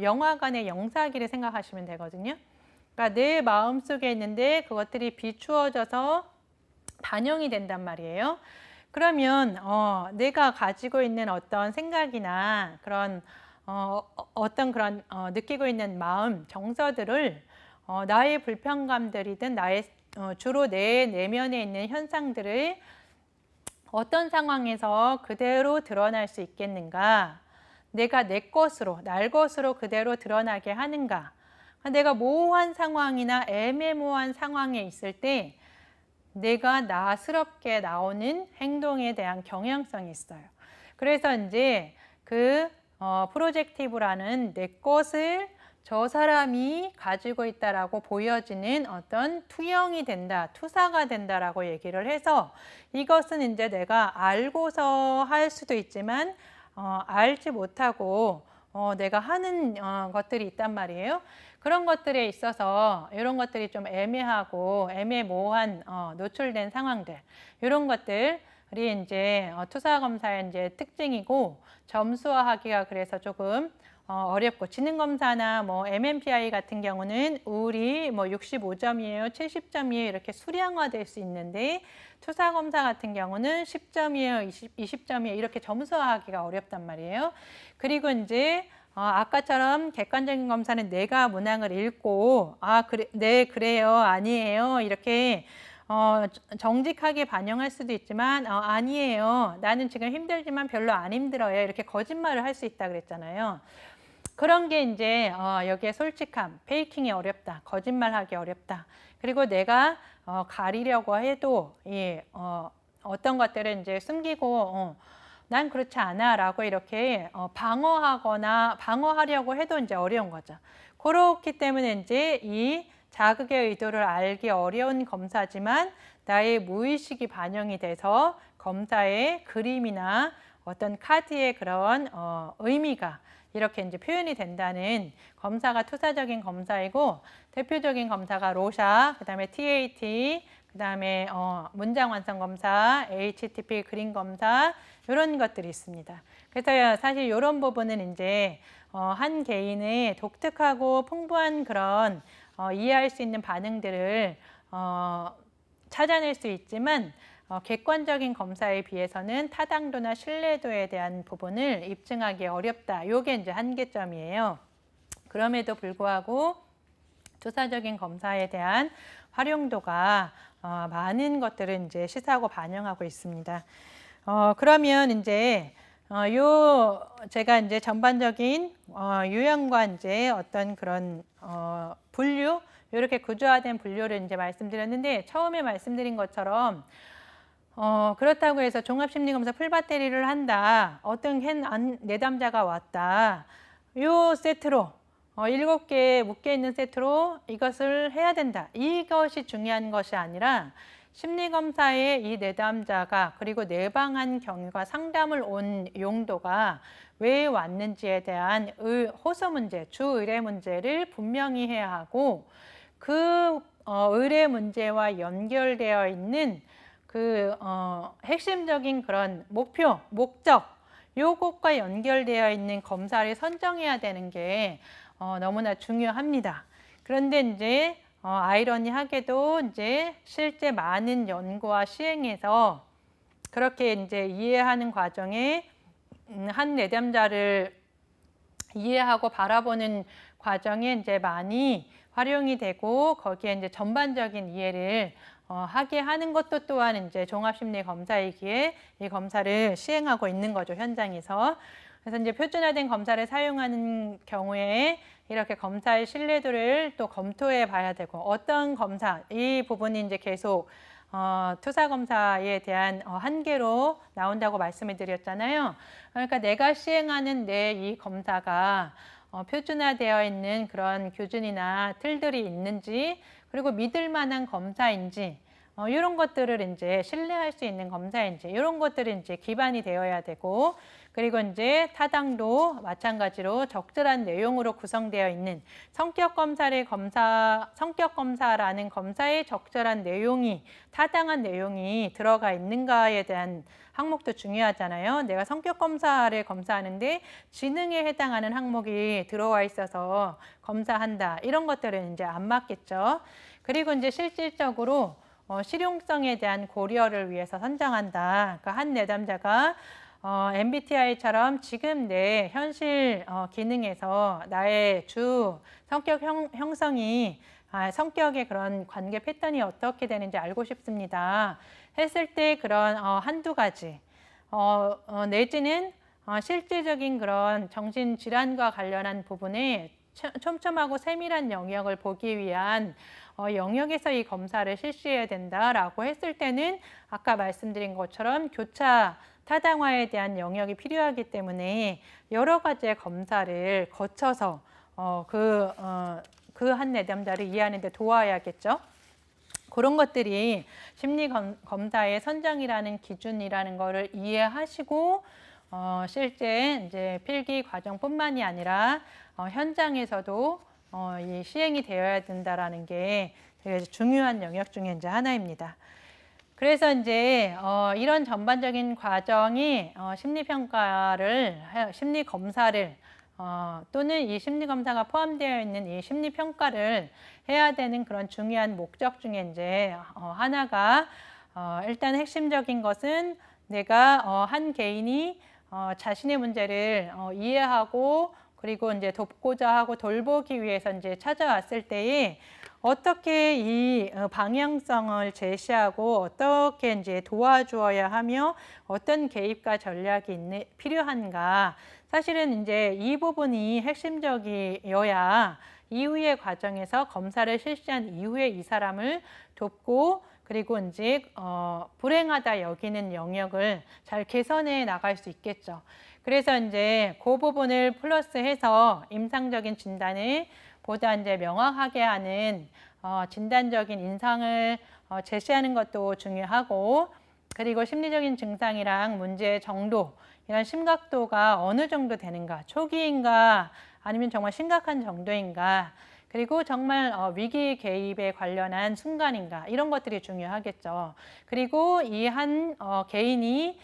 영화관의 영사기를 생각하시면 되거든요. 그러니까 내 마음속에 있는데 그것들이 비추어져서 반영이 된단 말이에요. 그러면 내가 가지고 있는 어떤 생각이나 그런 어떤 그런 느끼고 있는 마음, 정서들을 나의 불편감들이든 나의 주로 내 내면에 있는 현상들을 어떤 상황에서 그대로 드러날 수 있겠는가? 내가 내 것으로, 날 것으로 그대로 드러나게 하는가? 내가 모호한 상황이나 애매모호한 상황에 있을 때 내가 나스럽게 나오는 행동에 대한 경향성이 있어요. 그래서 이제 그 프로젝티브라는 내 것을 저 사람이 가지고 있다라고 보여지는 어떤 투영이 된다, 투사가 된다라고 얘기를 해서, 이것은 이제 내가 알고서 할 수도 있지만 알지 못하고 내가 하는 것들이 있단 말이에요. 그런 것들에 있어서 이런 것들이 좀 애매하고 애매모호한 노출된 상황들, 이런 것들이 이제 투사 검사의 이제 특징이고, 점수화하기가 그래서 조금 어렵고, 지능검사나 뭐 MMPI 같은 경우는 우울이 뭐 65점이에요, 70점이에요 이렇게 수량화될 수 있는데, 투사검사 같은 경우는 10점이에요, 20점이에요 이렇게 점수화하기가 어렵단 말이에요. 그리고 이제 아까처럼 객관적인 검사는 내가 문항을 읽고 그래, 네 그래요 아니에요 이렇게 정직하게 반영할 수도 있지만 아니에요 나는 지금 힘들지만 별로 안 힘들어요 이렇게 거짓말을 할 수 있다 그랬잖아요. 그런 게 이제 여기에 솔직함, 페이킹이 어렵다, 거짓말하기 어렵다. 그리고 내가 가리려고 해도 어떤 것들은 이제 숨기고 난 그렇지 않아 라고 이렇게 방어하려고 해도 이제 어려운 거죠. 그렇기 때문에 이제 이 자극의 의도를 알기 어려운 검사지만 나의 무의식이 반영이 돼서 검사의 그림이나 어떤 카드의 그런 의미가 이렇게 이제 표현이 된다는 검사가 투사적인 검사이고, 대표적인 검사가 로샤, 그 다음에 TAT, 그다음에 문장 완성 검사, HTTP 그림 검사 이런 것들이 있습니다. 그래서 사실 이런 부분은 이제 한 개인의 독특하고 풍부한 그런 이해할 수 있는 반응들을 찾아낼 수 있지만 객관적인 검사에 비해서는 타당도나 신뢰도에 대한 부분을 입증하기 어렵다. 이게 이제 한계점이에요. 그럼에도 불구하고 조사적인 검사에 대한 활용도가 많은 것들을 이제 시사하고 반영하고 있습니다. 그러면 이제 제가 이제 전반적인 유형과 이제 어떤 그런 분류 이렇게 구조화된 분류를 이제 말씀드렸는데 처음에 말씀드린 것처럼 그렇다고 해서 종합심리검사 풀배터리를 한다. 어떤 내담자가 왔다. 요 세트로 7개 묶여있는 세트로 이것을 해야 된다. 이것이 중요한 것이 아니라 심리검사에 이 내담자가 그리고 내방한 경우가 상담을 온 용도가 왜 왔는지에 대한 호소 문제, 주 의뢰 문제를 분명히 해야 하고 그 의뢰 문제와 연결되어 있는 그 핵심적인 그런 목표, 목적 요것과 연결되어 있는 검사를 선정해야 되는 게 너무나 중요합니다. 그런데 이제 아이러니하게도 이제 실제 많은 연구와 시행에서 그렇게 이제 이해하는 과정에 한 내담자를 이해하고 바라보는 과정에 이제 많이 활용이 되고 거기에 이제 전반적인 이해를 하게 하는 것도 또한 이제 종합심리 검사이기에 이 검사를 시행하고 있는 거죠, 현장에서. 그래서 이제 표준화된 검사를 사용하는 경우에 이렇게 검사의 신뢰도를 또 검토해 봐야 되고 어떤 검사, 이 부분이 이제 계속 투사 검사에 대한 한계로 나온다고 말씀을 드렸잖아요. 그러니까 내가 시행하는 내 이 검사가 표준화되어 있는 그런 기준이나 틀들이 있는지 그리고 믿을 만한 검사인지 이런 것들을 이제 신뢰할 수 있는 검사인지 이런 것들이 이제 기반이 되어야 되고 그리고 이제 타당도 마찬가지로 적절한 내용으로 구성되어 있는 성격 검사라는 검사의 적절한 내용이 타당한 내용이 들어가 있는가에 대한 항목도 중요하잖아요. 내가 성격 검사를 검사하는데 지능에 해당하는 항목이 들어와 있어서 검사한다. 이런 것들은 이제 안 맞겠죠. 그리고 이제 실질적으로 실용성에 대한 고려를 위해서 선정한다. 그러니까 한 내담자가 MBTI처럼 지금 내 현실 기능에서 나의 주 성격 형성이 성격의 그런 관계 패턴이 어떻게 되는지 알고 싶습니다. 했을 때 그런 한두 가지 내지는 실질적인 그런 정신질환과 관련한 부분에 촘촘하고 세밀한 영역을 보기 위한 영역에서 이 검사를 실시해야 된다라고 했을 때는 아까 말씀드린 것처럼 교차 타당화에 대한 영역이 필요하기 때문에 여러 가지의 검사를 거쳐서 그 한 내담자를 이해하는 데 도와야겠죠. 그런 것들이 심리 검사의 선정이라는 기준이라는 거를 이해하시고 실제 이제 필기 과정뿐만이 아니라 현장에서도 이 시행이 되어야 된다라는 게 되게 중요한 영역 중에 이제 하나입니다. 그래서 이제 이런 전반적인 과정이 심리 검사를 또는 이 심리 검사가 포함되어 있는 이 심리 평가를 해야 되는 그런 중요한 목적 중에 이제 하나가 일단 핵심적인 것은 내가 한 개인이 자신의 문제를 이해하고 그리고 이제 돕고자 하고 돌보기 위해서 이제 찾아왔을 때에 어떻게 이 방향성을 제시하고 어떻게 이제 도와주어야 하며 어떤 개입과 전략이 필요한가. 사실은 이제 이 부분이 핵심적이어야 이후의 과정에서 검사를 실시한 이후에 이 사람을 돕고 그리고 이제 불행하다 여기는 영역을 잘 개선해 나갈 수 있겠죠. 그래서 이제 그 부분을 플러스해서 임상적인 진단을 보다 이제 명확하게 하는 진단적인 인상을 제시하는 것도 중요하고 그리고 심리적인 증상이랑 문제의 정도 이런 심각도가 어느 정도 되는가 초기인가 아니면 정말 심각한 정도인가 그리고 정말 위기 개입에 관련한 순간인가 이런 것들이 중요하겠죠. 그리고 이 한 개인이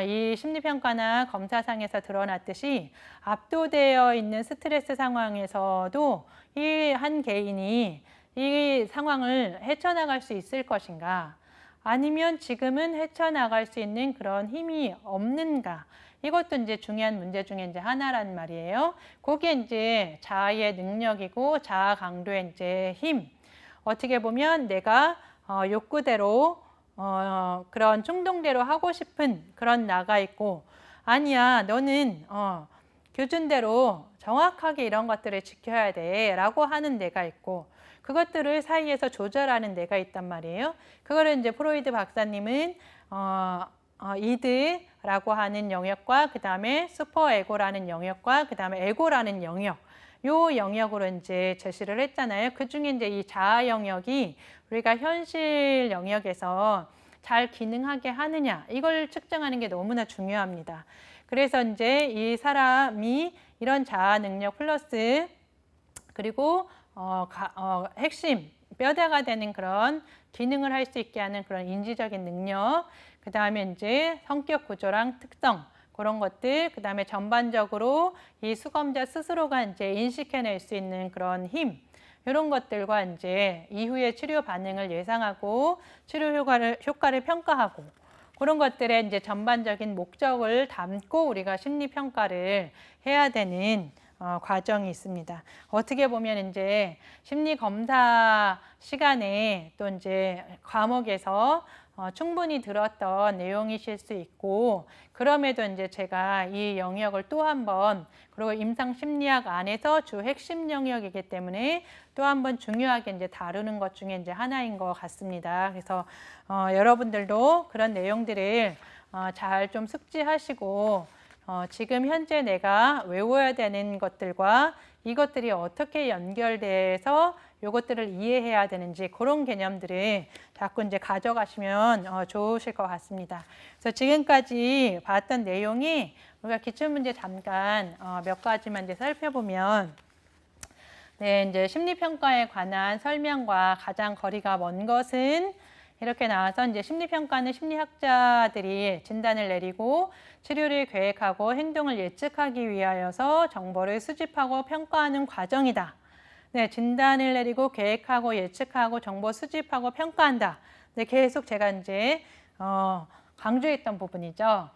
이 심리평가나 검사상에서 드러났듯이 압도되어 있는 스트레스 상황에서도 이 한 개인이 이 상황을 헤쳐나갈 수 있을 것인가, 아니면 지금은 헤쳐나갈 수 있는 그런 힘이 없는가, 이것도 이제 중요한 문제 중에 이제 하나란 말이에요. 그게 이제 자아의 능력이고 자아 강도의 이제 힘. 어떻게 보면 내가 욕구대로 그런 충동대로 하고 싶은 그런 나가 있고, 아니야 너는 교준대로 정확하게 이런 것들을 지켜야 돼 라고 하는 내가 있고, 그것들을 사이에서 조절하는 내가 있단 말이에요. 그거를 이제 프로이드 박사님은 이드라고 하는 영역과 그 다음에 슈퍼에고라는 영역과 그 다음에 에고라는 영역, 요 영역으로 이제 제시를 했잖아요. 그 중에 이제 이 자아 영역이 우리가 현실 영역에서 잘 기능하게 하느냐, 이걸 측정하는 게 너무나 중요합니다. 그래서 이제 이 사람이 이런 자아 능력 플러스 그리고 핵심 뼈대가 되는 그런 기능을 할 수 있게 하는 그런 인지적인 능력, 그 다음에 이제 성격 구조랑 특성, 그런 것들, 그 다음에 전반적으로 이 수검자 스스로가 이제 인식해낼 수 있는 그런 힘, 이런 것들과 이제 이후의 치료 반응을 예상하고 치료 효과를 평가하고, 그런 것들의 이제 전반적인 목적을 담고 우리가 심리 평가를 해야 되는 과정이 있습니다. 어떻게 보면 이제 심리 검사 시간에 또 이제 과목에서 충분히 들었던 내용이실 수 있고, 그럼에도 이제 제가 이 영역을 또 한 번, 그리고 임상 심리학 안에서 주 핵심 영역이기 때문에 또 한 번 중요하게 이제 다루는 것 중에 이제 하나인 것 같습니다. 그래서 여러분들도 그런 내용들을 잘 좀 숙지하시고, 지금 현재 내가 외워야 되는 것들과 이것들이 어떻게 연결돼서 이것들을 이해해야 되는지, 그런 개념들을 자꾸 이제 가져가시면 좋으실 것 같습니다. 그래서 지금까지 봤던 내용이 우리가 기출문제 잠깐 몇 가지만 이제 살펴보면, 네, 이제 심리평가에 관한 설명과 가장 거리가 먼 것은 이렇게 나와서, 이제 심리평가는 심리학자들이 진단을 내리고 치료를 계획하고 행동을 예측하기 위하여서 정보를 수집하고 평가하는 과정이다. 네, 진단을 내리고 계획하고 예측하고 정보 수집하고 평가한다. 네, 계속 제가 이제 강조했던 부분이죠.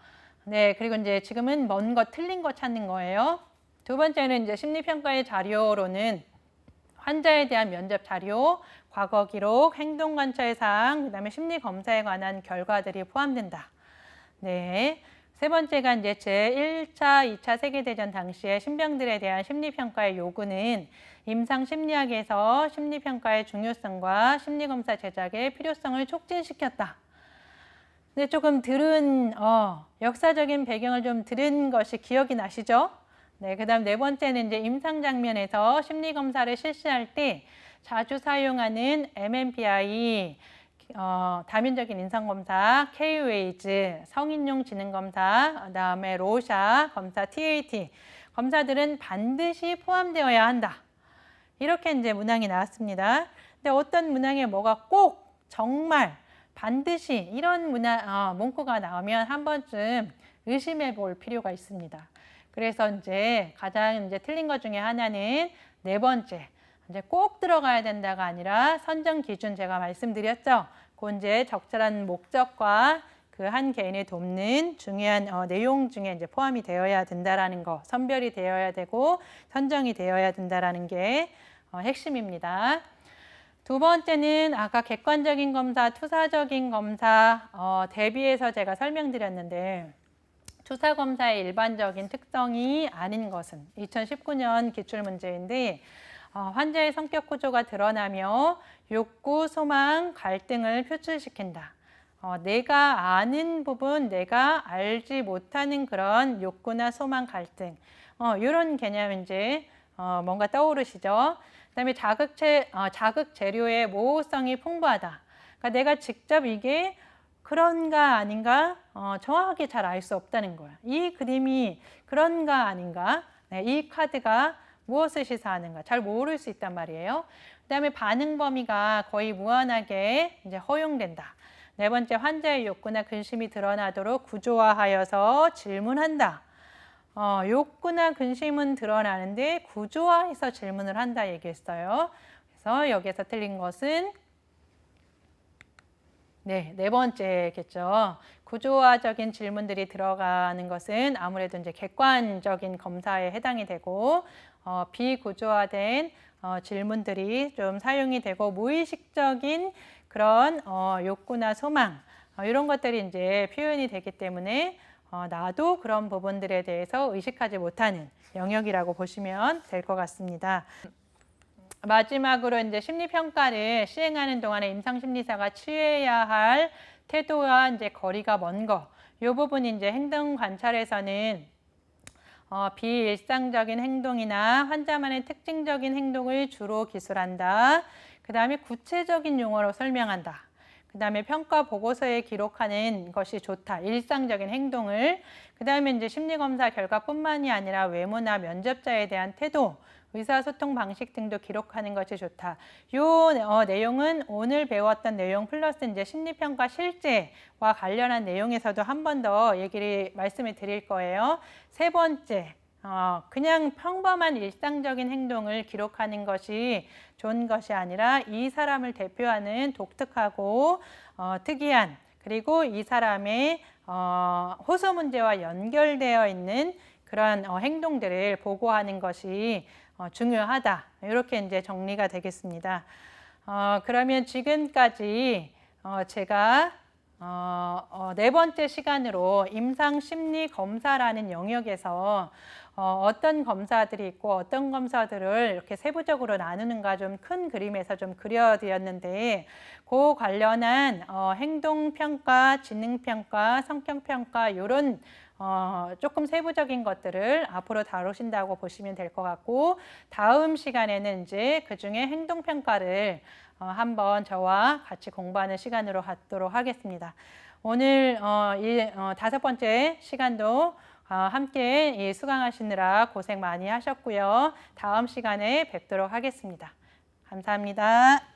네, 그리고 이제 지금은 먼 거, 틀린 거 찾는 거예요. 두 번째는 이제 심리평가의 자료로는 환자에 대한 면접 자료, 과거 기록, 행동 관찰 사항, 그다음에 심리 검사에 관한 결과들이 포함된다. 네. 세 번째가 이제 제1차, 2차 세계대전 당시에 신병들에 대한 심리평가의 요구는 임상 심리학에서 심리평가의 중요성과 심리검사 제작의 필요성을 촉진시켰다. 네, 조금 들은 역사적인 배경을 좀 들은 것이 기억이 나시죠? 네, 그다음 네 번째는 이제 임상 장면에서 심리 검사를 실시할 때 자주 사용하는 MMPI, 다면적인 인성 검사, K-웨이즈, 성인용 지능 검사, 그다음에 로샤 검사, TAT 검사들은 반드시 포함되어야 한다. 이렇게 이제 문항이 나왔습니다. 근데 어떤 문항에 뭐가 꼭 정말 반드시 이런 문구가 나오면 한 번쯤 의심해 볼 필요가 있습니다. 그래서 이제 가장 이제 틀린 것 중에 하나는 네 번째, 이제 꼭 들어가야 된다가 아니라 선정 기준, 제가 말씀드렸죠. 그 이제 적절한 목적과 그 한 개인을 돕는 중요한 내용 중에 이제 포함이 되어야 된다라는 거, 선별이 되어야 되고 선정이 되어야 된다라는 게 핵심입니다. 두 번째는 아까 객관적인 검사, 투사적인 검사 대비해서 제가 설명드렸는데, 투사검사의 일반적인 특성이 아닌 것은 2019년 기출문제인데, 환자의 성격 구조가 드러나며 욕구, 소망, 갈등을 표출시킨다. 내가 아는 부분, 내가 알지 못하는 그런 욕구나 소망, 갈등, 이런 개념 이제 뭔가 떠오르시죠? 그다음에 자극 재료의 모호성이 풍부하다. 그러니까 내가 직접 이게 그런가 아닌가 정확하게 잘 알 수 없다는 거야. 이 그림이 그런가 아닌가, 네, 이 카드가 무엇을 시사하는가 잘 모를 수 있단 말이에요. 그다음에 반응 범위가 거의 무한하게 이제 허용된다. 네 번째, 환자의 욕구나 근심이 드러나도록 구조화하여서 질문한다. 욕구나 근심은 드러나는데 구조화해서 질문을 한다 얘기했어요. 그래서 여기에서 틀린 것은 네 번째겠죠. 구조화적인 질문들이 들어가는 것은 아무래도 이제 객관적인 검사에 해당이 되고 비구조화된 질문들이 좀 사용이 되고 무의식적인 그런 욕구나 소망 이런 것들이 이제 표현이 되기 때문에 나도 그런 부분들에 대해서 의식하지 못하는 영역이라고 보시면 될 것 같습니다. 마지막으로 이제 심리평가를 시행하는 동안에 임상심리사가 취해야 할 태도와 이제 거리가 먼 거, 이 부분이 이제 행동 관찰에서는 비일상적인 행동이나 환자만의 특징적인 행동을 주로 기술한다. 그 다음에 구체적인 용어로 설명한다. 그 다음에 평가 보고서에 기록하는 것이 좋다. 일상적인 행동을. 그 다음에 이제 심리검사 결과뿐만이 아니라 외모나 면접자에 대한 태도, 의사소통 방식 등도 기록하는 것이 좋다. 이 내용은 오늘 배웠던 내용 플러스 이제 심리평가 실제와 관련한 내용에서도 한 번 더 말씀을 드릴 거예요. 세 번째, 그냥 평범한 일상적인 행동을 기록하는 것이 좋은 것이 아니라 이 사람을 대표하는 독특하고 특이한 그리고 이 사람의 호소 문제와 연결되어 있는 그런 행동들을 보고하는 것이 중요하다. 이렇게 이제 정리가 되겠습니다. 그러면 지금까지 제가 네 번째 시간으로 임상심리검사라는 영역에서 어떤 검사들이 있고 어떤 검사들을 이렇게 세부적으로 나누는가 좀 큰 그림에서 좀 그려드렸는데 그 관련한 행동평가, 지능평가, 성격평가 이런 조금 세부적인 것들을 앞으로 다루신다고 보시면 될 것 같고 다음 시간에는 이제 그중에 행동평가를 한번 저와 같이 공부하는 시간으로 갖도록 하겠습니다. 오늘 이 다섯 번째 시간도 함께 수강하시느라 고생 많이 하셨고요. 다음 시간에 뵙도록 하겠습니다. 감사합니다.